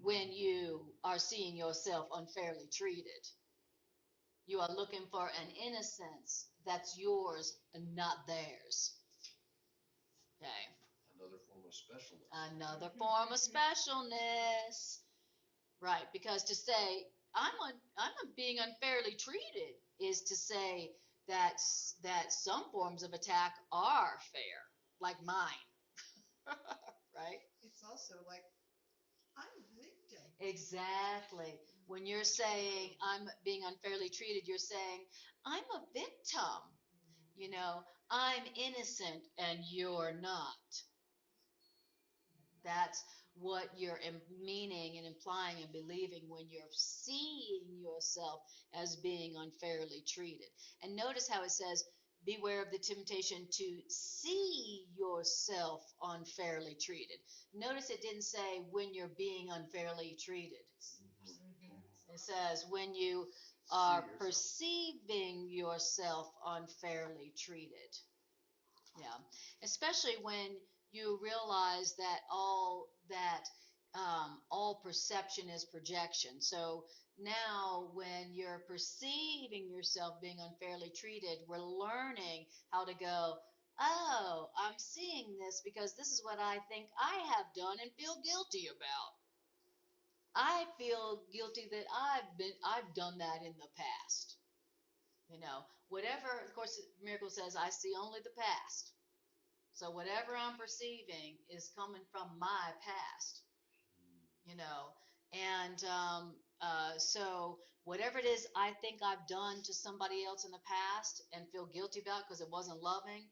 When you are seeing yourself unfairly treated, you are looking for an innocence that's yours and not theirs. Okay. Another form of specialness. Another form of specialness. Right, because to say I'm being unfairly treated is to say that some forms of attack are fair, like mine. Right? It's also like, I'm a victim. Exactly. When you're saying I'm being unfairly treated, you're saying I'm a victim. You know, I'm innocent and you're not. That's what you're meaning and implying and believing when you're seeing yourself as being unfairly treated. And notice how it says, beware of the temptation to see yourself unfairly treated. Notice it didn't say when you're being unfairly treated. It says when you are perceiving yourself unfairly treated. Yeah, especially when you realize that all perception is projection. So now when you're perceiving yourself being unfairly treated, we're learning how to go, oh, I'm seeing this because this is what I think I have done and feel guilty about. I feel guilty that I've done that in the past. Whatever, of course, Miracle says, I see only the past. So whatever I'm perceiving is coming from my past, and so whatever it is I think I've done to somebody else in the past and feel guilty about because it wasn't loving,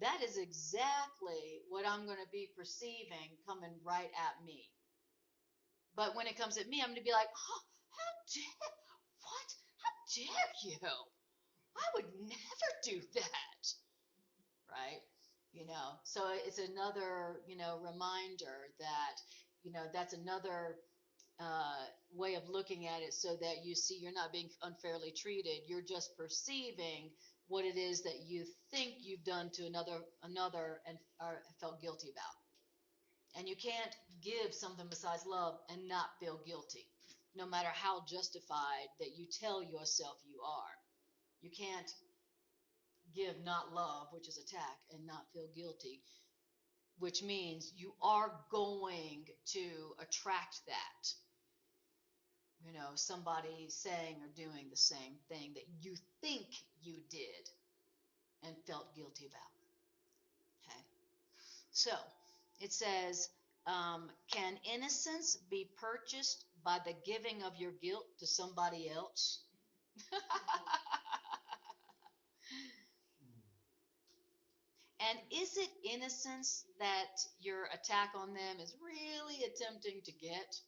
that is exactly what I'm going to be perceiving coming right at me. But when it comes at me, I'm going to be like, oh, how dare you? I would never do that, right? So it's another, reminder that, that's another way of looking at it, so that you see you're not being unfairly treated. You're just perceiving what it is that you think you've done to another and are felt guilty about. And you can't give something besides love and not feel guilty, no matter how justified that you tell yourself you are. You can't give not love, which is attack, and not feel guilty, which means you are going to attract that. Somebody saying or doing the same thing that you think you did and felt guilty about. Okay? So, it says, can innocence be purchased by the giving of your guilt to somebody else? And is it innocence that your attack on them is really attempting to get?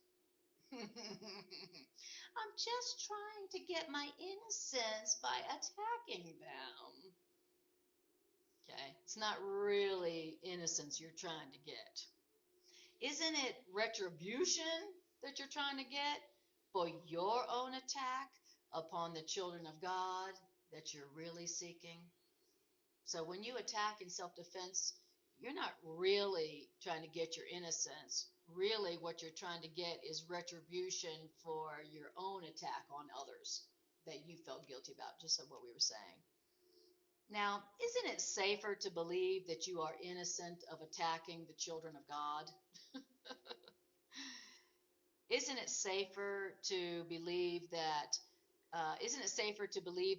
I'm just trying to get my innocence by attacking them. Okay, it's not really innocence you're trying to get. Isn't it retribution that you're trying to get for your own attack upon the children of God that you're really seeking? So when you attack in self-defense, you're not really trying to get your innocence. Really what you're trying to get is retribution for your own attack on others that you felt guilty about, just like what we were saying. Now, isn't it safer to believe that you are innocent of attacking the children of God? Isn't it safer to believe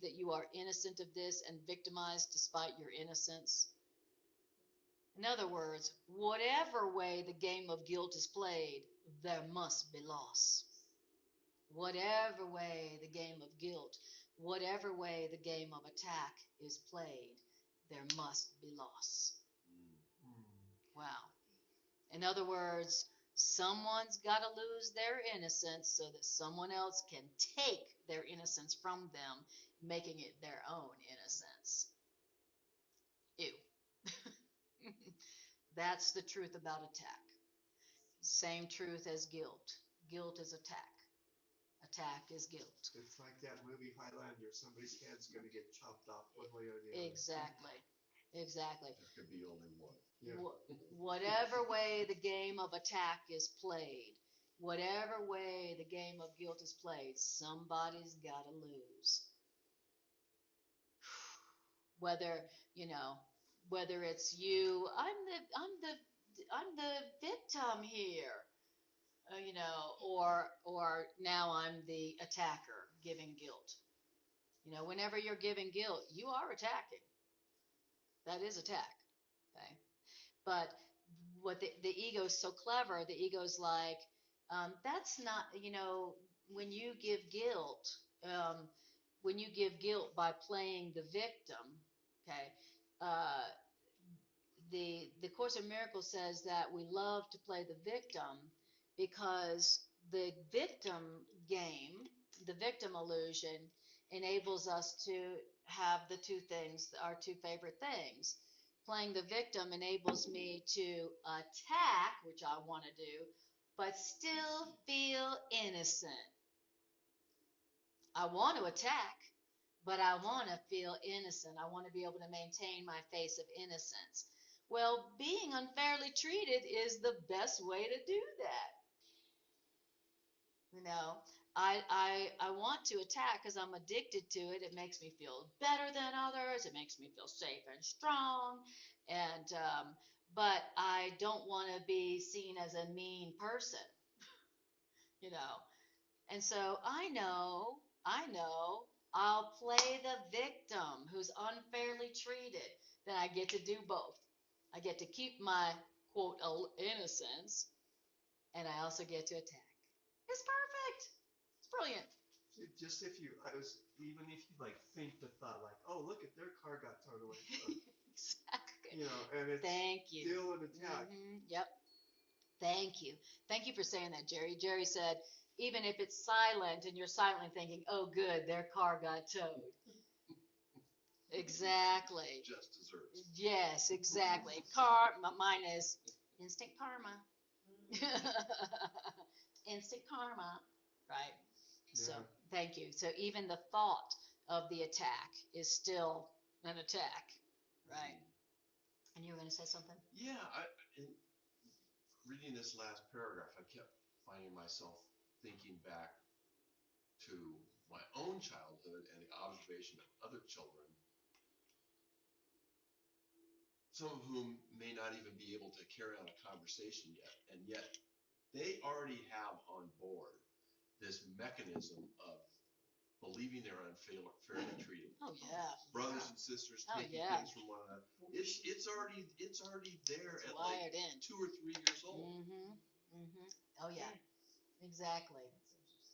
that you are innocent of this and victimized despite your innocence? In other words, whatever way the game of guilt is played, there must be loss. Whatever way the game of guilt, whatever way the game of attack is played, there must be loss. Wow. In other words, someone's got to lose their innocence so that someone else can take their innocence from them, making it their own innocence. Ew. That's the truth about attack. Same truth as guilt. Guilt is attack. Attack is guilt. It's like that movie Highlander. Somebody's head's going to get chopped off one way or the other. Exactly. There could be only one. Yeah. Whatever way the game of attack is played, whatever way the game of guilt is played, somebody's got to lose. Whether it's you, I'm the victim here, or now I'm the attacker giving guilt. Whenever you're giving guilt, you are attacking. That is attack. Okay, but what the ego's so clever. The ego's like, that's not, when you give guilt, by playing the victim. Okay, the Course in Miracles says that we love to play the victim because the victim game, the victim illusion, enables us to have the two things, our two favorite things. Playing the victim enables me to attack, which I want to do, but still feel innocent. I want to attack, but I want to feel innocent. I want to be able to maintain my face of innocence. Well, being unfairly treated is the best way to do that. You know, I want to attack because I'm addicted to it. It makes me feel better than others. It makes me feel safe and strong. And but I don't want to be seen as a mean person. You know, and so I know, I'll play the victim who's unfairly treated. Then I get to do both. I get to keep my quote innocence, and I also get to attack. It's perfect. It's brilliant. Just even if you like think the thought like, oh, look at their car got towed away. Exactly. You know, and it's Thank you. still an attack. Yep. Thank you. Thank you for saying that, Jerry. Jerry said, even if it's silent and you're silently thinking, oh, good, their car got towed. Exactly. Just desserts. Yes, exactly. Mine is instant karma. Instant karma, right? So, Yeah. thank you. So, even the thought of the attack is still an attack, right? And you were going to say something? Yeah, in reading this last paragraph, I kept finding myself thinking back to my own childhood and the observation of other children, some of whom may not even be able to carry on a conversation yet, and yet they already have on board this mechanism of believing they're unfairly treated. Oh, yeah. Brothers and sisters Oh, taking yeah. things from one another. It's already there It's at like wired in. 2 or 3 years old. Oh, yeah. Exactly.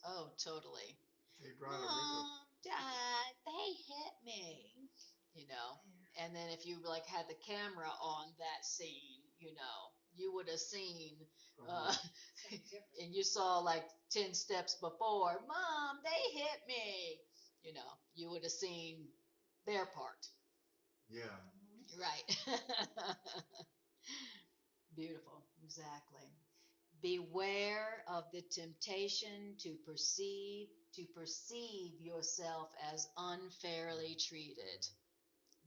Oh, totally. They brought a wrinkle. Mom, Dad, they hit me. You know, and then if you like had the camera on that scene, you know, you would have seen, and you saw like 10 steps before, Mom, they hit me. You know, you would have seen their part. Yeah. Right. Beautiful. Exactly. Beware of the temptation to perceive yourself as unfairly treated.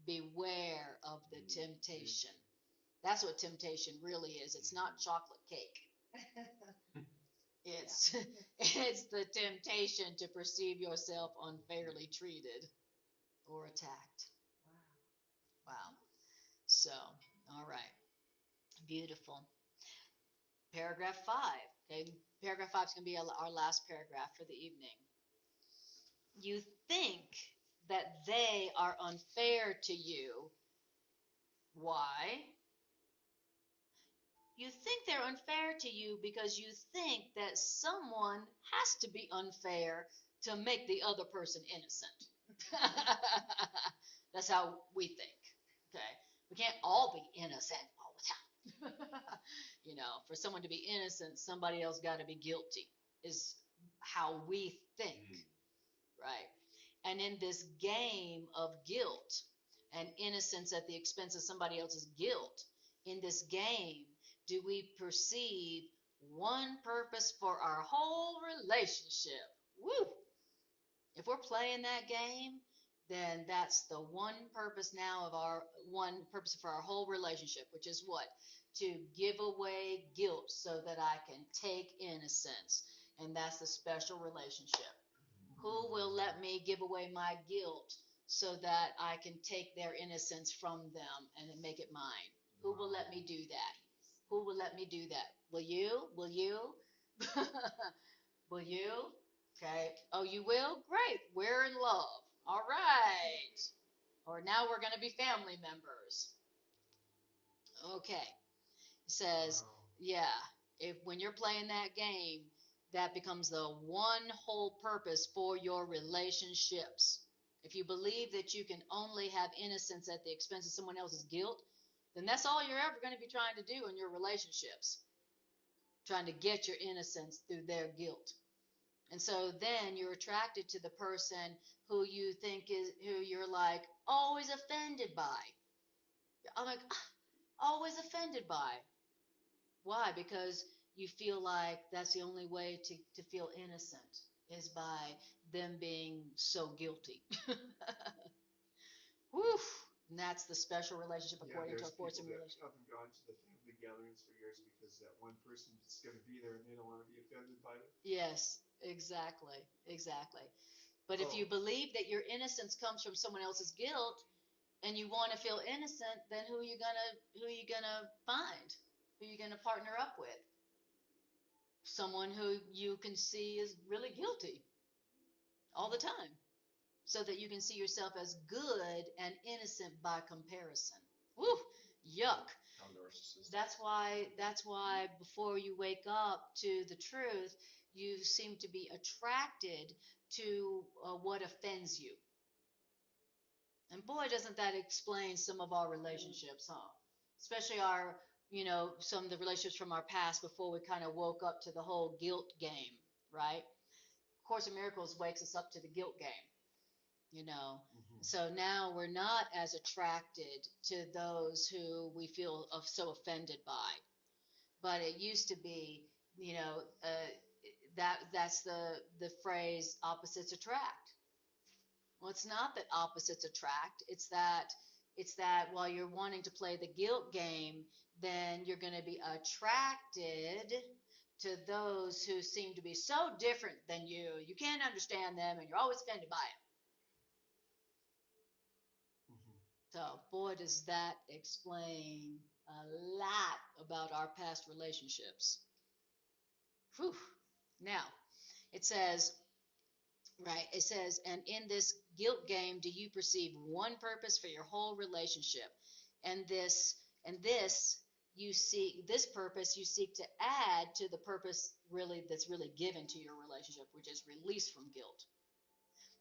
Beware of the temptation. That's what temptation really is. It's not chocolate cake. It's it's the temptation to perceive yourself unfairly treated or attacked. Wow. So, all right. Beautiful. Paragraph 5. Okay. Paragraph 5 is going to be our last paragraph for the evening. You think that they are unfair to you. Why? You think they're unfair to you because you think that someone has to be unfair to make the other person innocent. That's how we think. Okay? We can't all be innocent all the time. You know, for someone to be innocent, somebody else got to be guilty, is how we think. Right? And in this game of guilt and innocence at the expense of somebody else's guilt, in this game, do we perceive one purpose for our whole relationship? Woo! If we're playing that game, then that's the one purpose now of our one purpose for our whole relationship, which is what? To give away guilt so that I can take innocence. And that's the special relationship. Who will let me give away my guilt so that I can take their innocence from them and then make it mine? Who will let me do that? Who will let me do that? Will you? Will you? Will you? Okay. Oh, you will? Great. We're in love. All right. Or now we're going to be family members. Okay. He says, yeah, if when you're playing that game, that becomes the one whole purpose for your relationships. If you believe that you can only have innocence at the expense of someone else's guilt, then that's all you're ever going to be trying to do in your relationships. trying to get your innocence through their guilt. And so then you're attracted to the person who you think who you're like always offended by. I'm like, always offended by. Why? Because you feel like that's the only way to feel innocent is by them being so guilty. Whew. And that's the special relationship according to a Course in Relationship. Haven't gone to the family gatherings for years because that one person is going to be there and they don't want to be offended by it. Yes, exactly, exactly. But if you believe that your innocence comes from someone else's guilt, and you want to feel innocent, then who are you gonna find? Who are you gonna partner up with? Someone who you can see is really guilty all the time, so that you can see yourself as good and innocent by comparison. Woo, yuck. How narcissistic. That's why before you wake up to the truth, you seem to be attracted to what offends you. And boy, doesn't that explain some of our relationships, huh? Especially some of the relationships from our past before we kind of woke up to the whole guilt game, right? Course in Miracles wakes us up to the guilt game, So now we're not as attracted to those who we feel so offended by. But it used to be, that's the phrase opposites attract. Well, it's not that opposites attract. It's that while you're wanting to play the guilt game, then you're going to be attracted to those who seem to be so different than you. You can't understand them, and you're always offended by it. So, boy, does that explain a lot about our past relationships. Whew. Now, it says, and in this guilt game, do you perceive one purpose for your whole relationship? And this purpose you seek to add to the purpose that's really given to your relationship, which is release from guilt.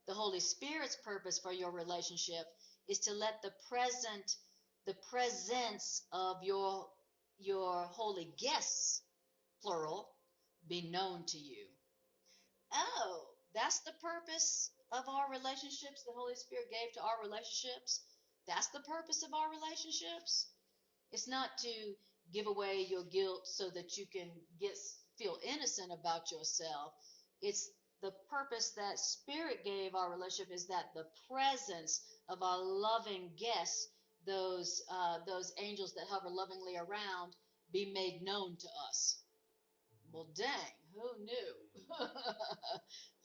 The Holy Spirit's purpose for your relationship is to let the presence of your holy guests, plural, be known to you. Oh, that's the purpose of our relationships the Holy Spirit gave to our relationships. That's the purpose of our relationships. It's not to give away your guilt so that you can feel innocent about yourself. It's the purpose that Spirit gave our relationship is that the presence of our loving guests, those angels that hover lovingly around, be made known to us. Well, dang, who knew?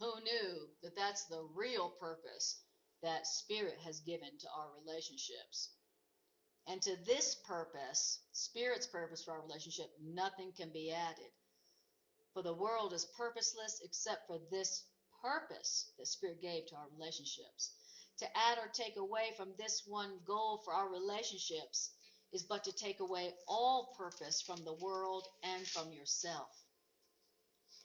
Who knew that that's the real purpose that Spirit has given to our relationships? And to this purpose, Spirit's purpose for our relationship, nothing can be added. For the world is purposeless except for this purpose that Spirit gave to our relationships. To add or take away from this one goal for our relationships is but to take away all purpose from the world and from yourself.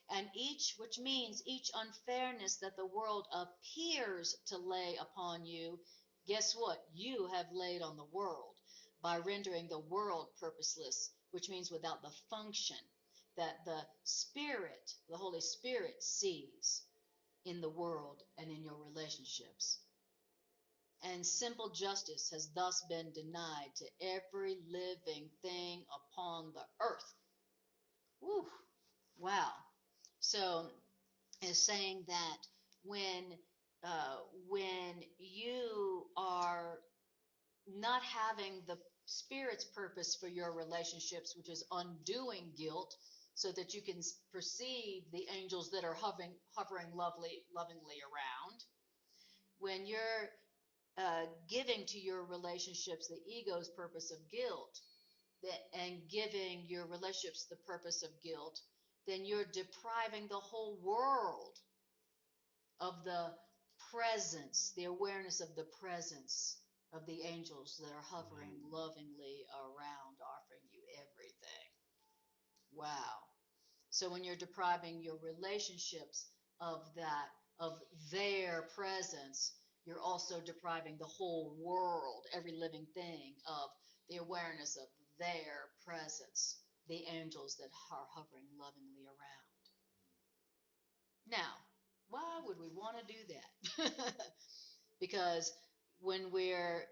And which means each unfairness that the world appears to lay upon you, guess what? You have laid on the world by rendering the world purposeless, which means without the function that the Spirit, the Holy Spirit, sees in the world and in your relationships. And simple justice has thus been denied to every living thing upon the earth. Woo! Wow. So it's saying that when you are not having the Spirit's purpose for your relationships, which is undoing guilt, so that you can perceive the angels that are hovering lovingly around. When you're giving to your relationships the ego's purpose of guilt, and giving your relationships the purpose of guilt, then you're depriving the whole world of the presence, the awareness of the presence of the angels that are hovering lovingly around, offering you everything. Wow. So when you're depriving your relationships of their presence, you're also depriving the whole world, every living thing, of the awareness of their presence. the angels that are hovering lovingly around. Now, why would we want to do that? Because when we're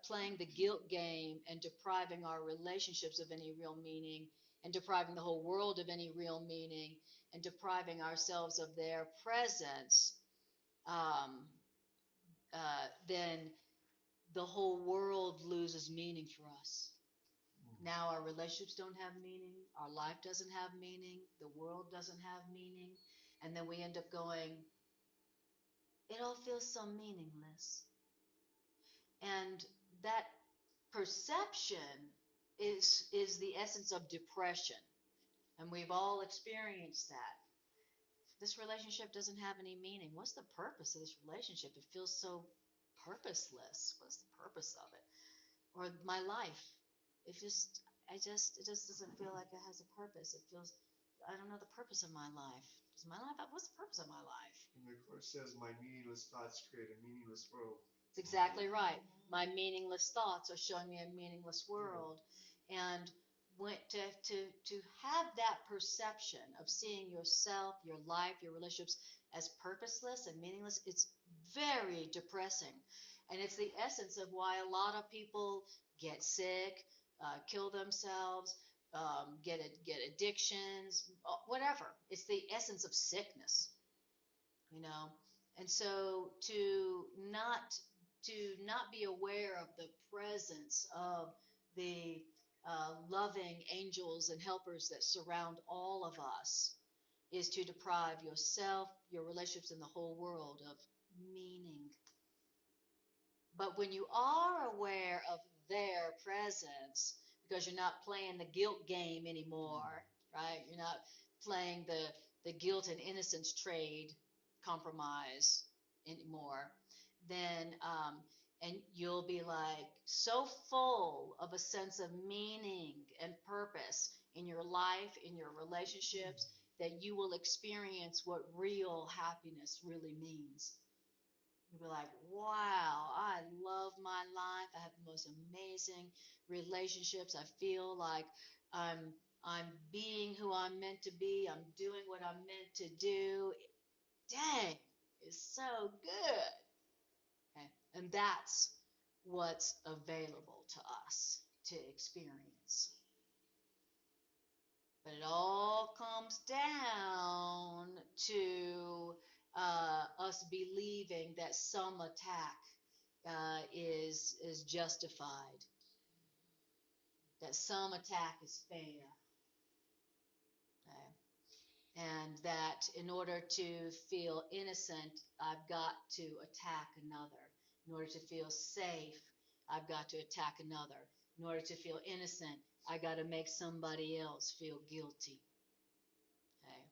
playing the guilt game and depriving our relationships of any real meaning, and depriving the whole world of any real meaning, and depriving ourselves of their presence, then the whole world loses meaning for us. Now our relationships don't have meaning, our life doesn't have meaning, the world doesn't have meaning, and then we end up going, it all feels so meaningless. And that perception is the essence of depression. And we've all experienced that. This relationship doesn't have any meaning. What's the purpose of this relationship? It feels so purposeless. What's the purpose of it? Or my life. It just doesn't feel like it has a purpose. It feels, I don't know the purpose of my life. What's the purpose of my life? And the Course says, my meaningless thoughts create a meaningless world. It's exactly right. My meaningless thoughts are showing me a meaningless world. And to have that perception of seeing yourself, your life, your relationships as purposeless and meaningless, it's very depressing. And it's the essence of why a lot of people get sick, kill themselves, get addictions, whatever. It's the essence of sickness, you know. And so to not be aware of the presence of the loving angels and helpers that surround all of us is to deprive yourself, your relationships, and the whole world of meaning. But when you are aware of their presence, because you're not playing the guilt game anymore, right? You're not playing the guilt and innocence trade compromise anymore, then and you'll be like so full of a sense of meaning and purpose in your life, in your relationships, that you will experience what real happiness really means. You'll be like, wow, I love my life. I have the most amazing relationships. I feel like I'm being who I'm meant to be. I'm doing what I'm meant to do. Dang, it's so good. Okay? And that's what's available to us to experience. But it all comes down to us believing that some attack is justified, that some attack is fair, okay? And that in order to feel innocent, I've got to attack another. In order to feel safe, I've got to attack another. In order to feel innocent, I got to make somebody else feel guilty. Okay?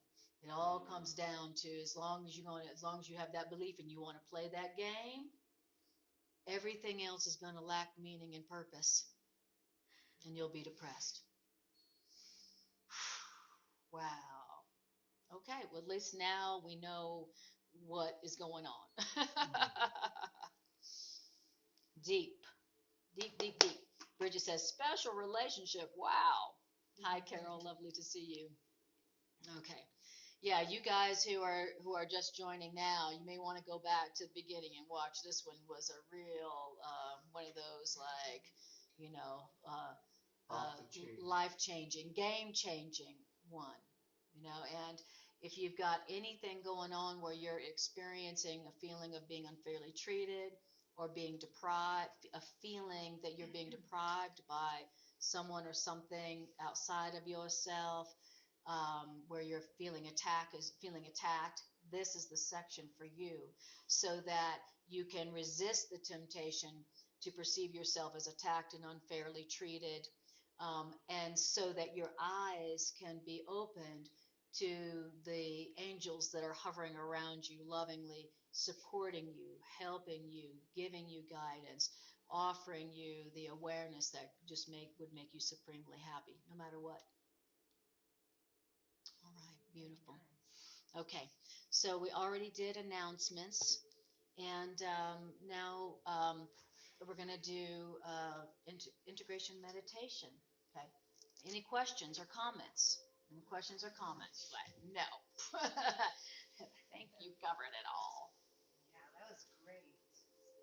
It all comes down to as long as you have that belief and you want to play that game, everything else is going to lack meaning and purpose, and you'll be depressed. Wow. Okay, well, at least now we know what is going on. Deep. Bridget says, special relationship. Wow. Hi, Carol. Lovely to see you. Okay. Yeah, you guys who are just joining now, you may want to go back to the beginning and watch. This one was a real one of those, like, you know, life-changing, game-changing one, you know. And if you've got anything going on where you're experiencing a feeling of being unfairly treated or being deprived, a feeling that you're being deprived by someone or something outside of yourself, where you're feeling attacked, this is the section for you, so that you can resist the temptation to perceive yourself as attacked and unfairly treated, and so that your eyes can be opened to the angels that are hovering around you lovingly, supporting you, helping you, giving you guidance, offering you the awareness that just would make you supremely happy, no matter what. All right, beautiful. Okay, so we already did announcements, and now we're going to do integration meditation. Okay, Any questions or comments? Any questions or comments? Like, no. I think you covered it all. Yeah, that was great.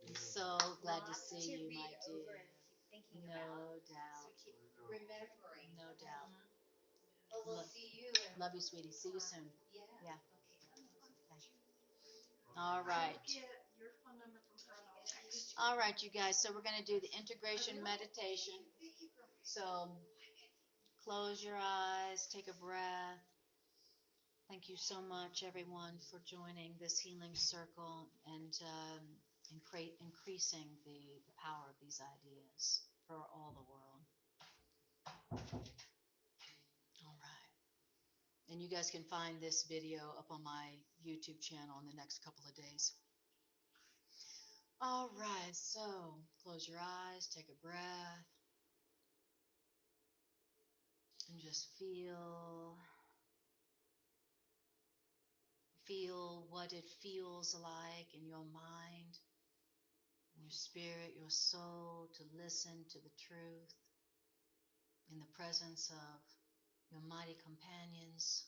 I'm so glad to Lots see you, read my over dear. and keep thinking No about. doubt. So keep remembering. No doubt. Well, we'll Lo- see you. Love you, sweetie. See you soon. Yeah. Yeah. Okay. All right. I'll get your phone number from her and I'll text you. All right, you guys. So we're going to do the integration meditation. So close your eyes, take a breath. Thank you so much, everyone, for joining this healing circle and increasing the power of these ideas for all the world. All right. And you guys can find this video up on my YouTube channel in the next couple of days. All right, so close your eyes, take a breath, and just feel what it feels like in your mind, in your spirit, your soul, to listen to the truth in the presence of your mighty companions.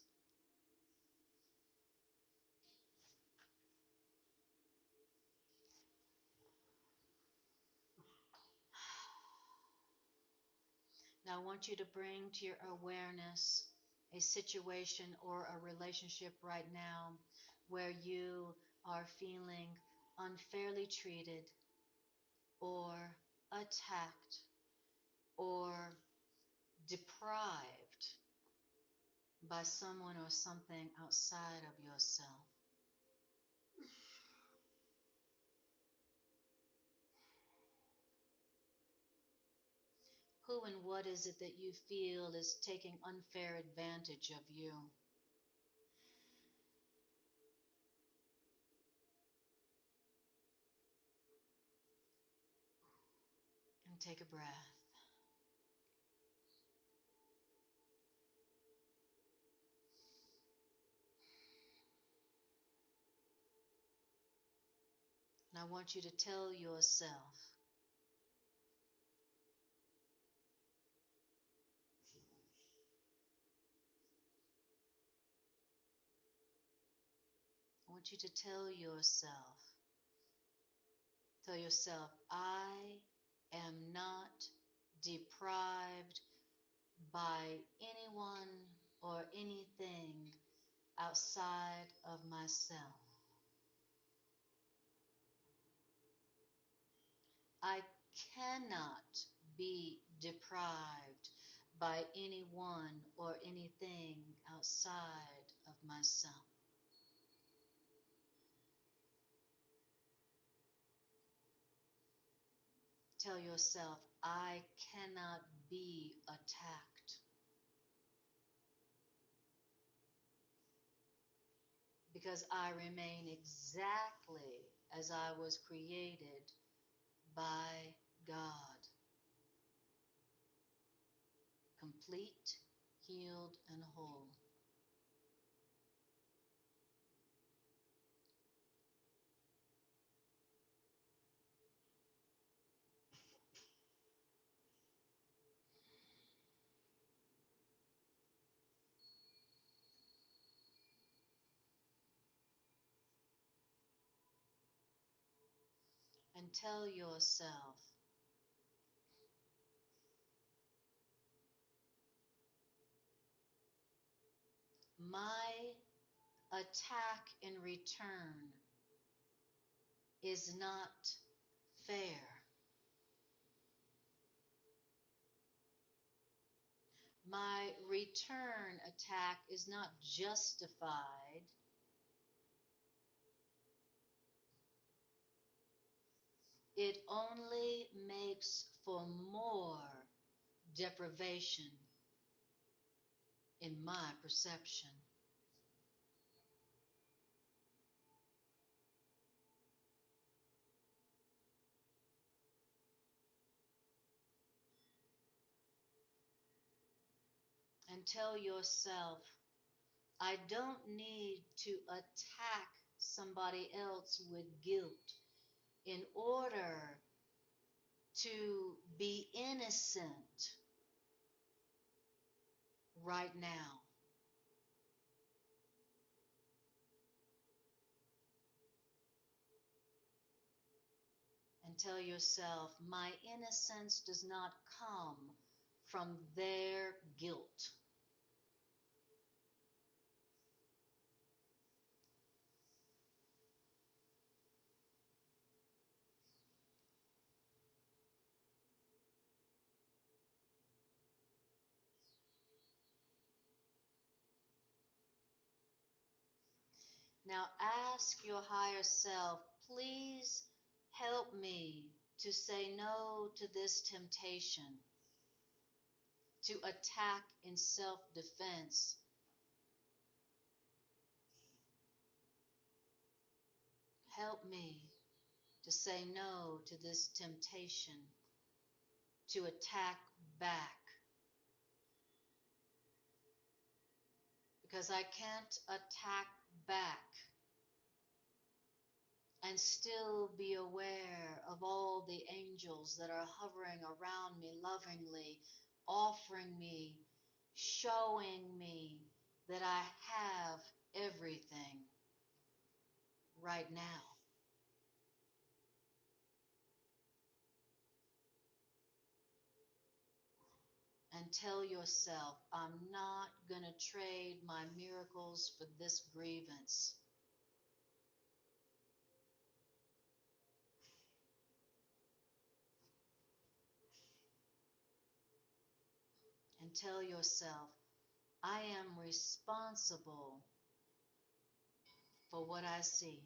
Now I want you to bring to your awareness a situation or a relationship right now where you are feeling unfairly treated or attacked or deprived by someone or something outside of yourself. Who and what is it that you feel is taking unfair advantage of you? And take a breath. And I want you to tell yourself, I want you to tell yourself, I am not deprived by anyone or anything outside of myself. I cannot be deprived by anyone or anything outside of myself. Tell yourself, I cannot be attacked because I remain exactly as I was created by God. Complete, healed, and whole. And tell yourself, my attack in return is not fair. My return attack is not justified. It only makes for more deprivation in my perception. And tell yourself, I don't need to attack somebody else with guilt in order to be innocent right now. And tell yourself, my innocence does not come from their guilt. Now ask your higher self, please help me to say no to this temptation, to attack in self-defense. Help me to say no to this temptation, to attack back. Because I can't attack back and still be aware of all the angels that are hovering around me lovingly, offering me, showing me that I have everything right now. And tell yourself, I'm not going to trade my miracles for this grievance. And tell yourself, I am responsible for what I see.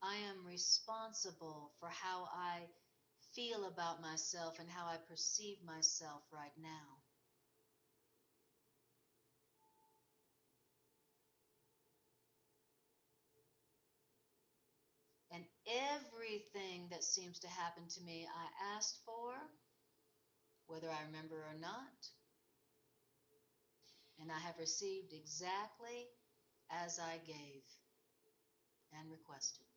I am responsible for how I feel about myself and how I perceive myself right now. And everything that seems to happen to me, I asked for, whether I remember or not, and I have received exactly as I gave and requested.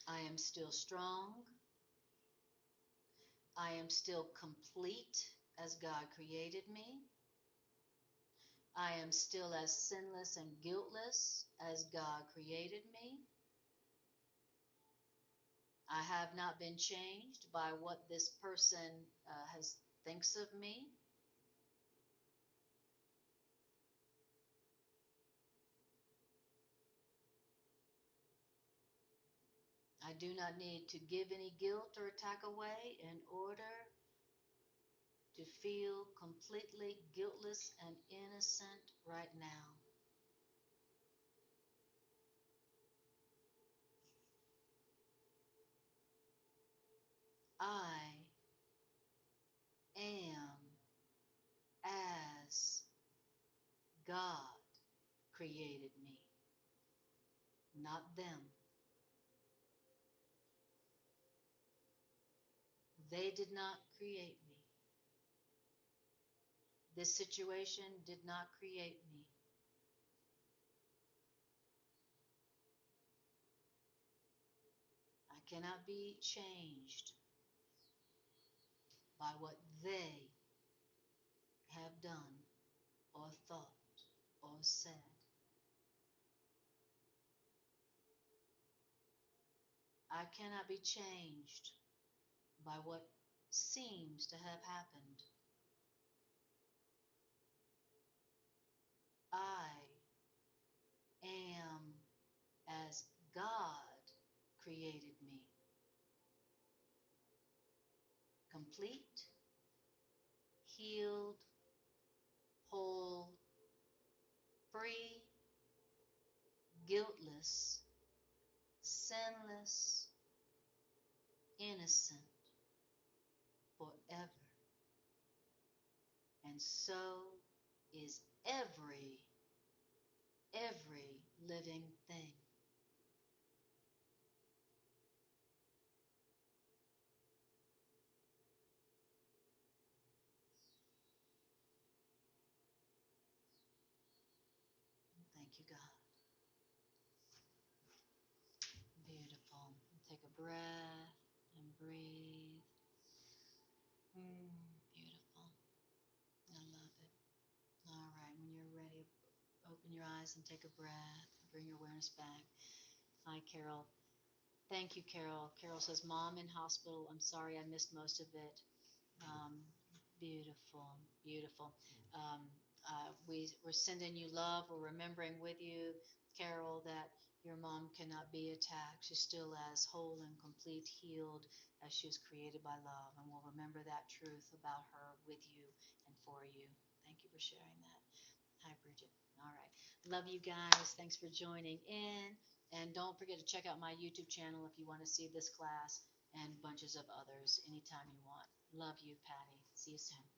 I am still strong. I am still complete as God created me. I am still as sinless and guiltless as God created me. I have not been changed by what this person thinks of me. I do not need to give any guilt or attack away in order to feel completely guiltless and innocent right now. I am as God created me, not them. They did not create me. This situation did not create me. I cannot be changed by what they have done or thought or said. I cannot be changed by what seems to have happened. I am as God created me, complete, healed, whole, free, guiltless, sinless, innocent, forever. And so is every living thing. Thank you, God. Beautiful. Take a breath and breathe. Beautiful. I love it. All right, when you're ready, open your eyes and take a breath. Bring your awareness back. Hi, Carol. Thank you, Carol. Carol says, Mom in hospital. I'm sorry I missed most of it. Beautiful, beautiful. We're sending you love. We're remembering with you, Carol, that your mom cannot be attacked. She's still as whole and complete, healed as she was created by love. And we'll remember that truth about her with you and for you. Thank you for sharing that. Hi, Bridget. All right. Love you guys. Thanks for joining in. And don't forget to check out my YouTube channel if you want to see this class and bunches of others anytime you want. Love you, Patty. See you soon.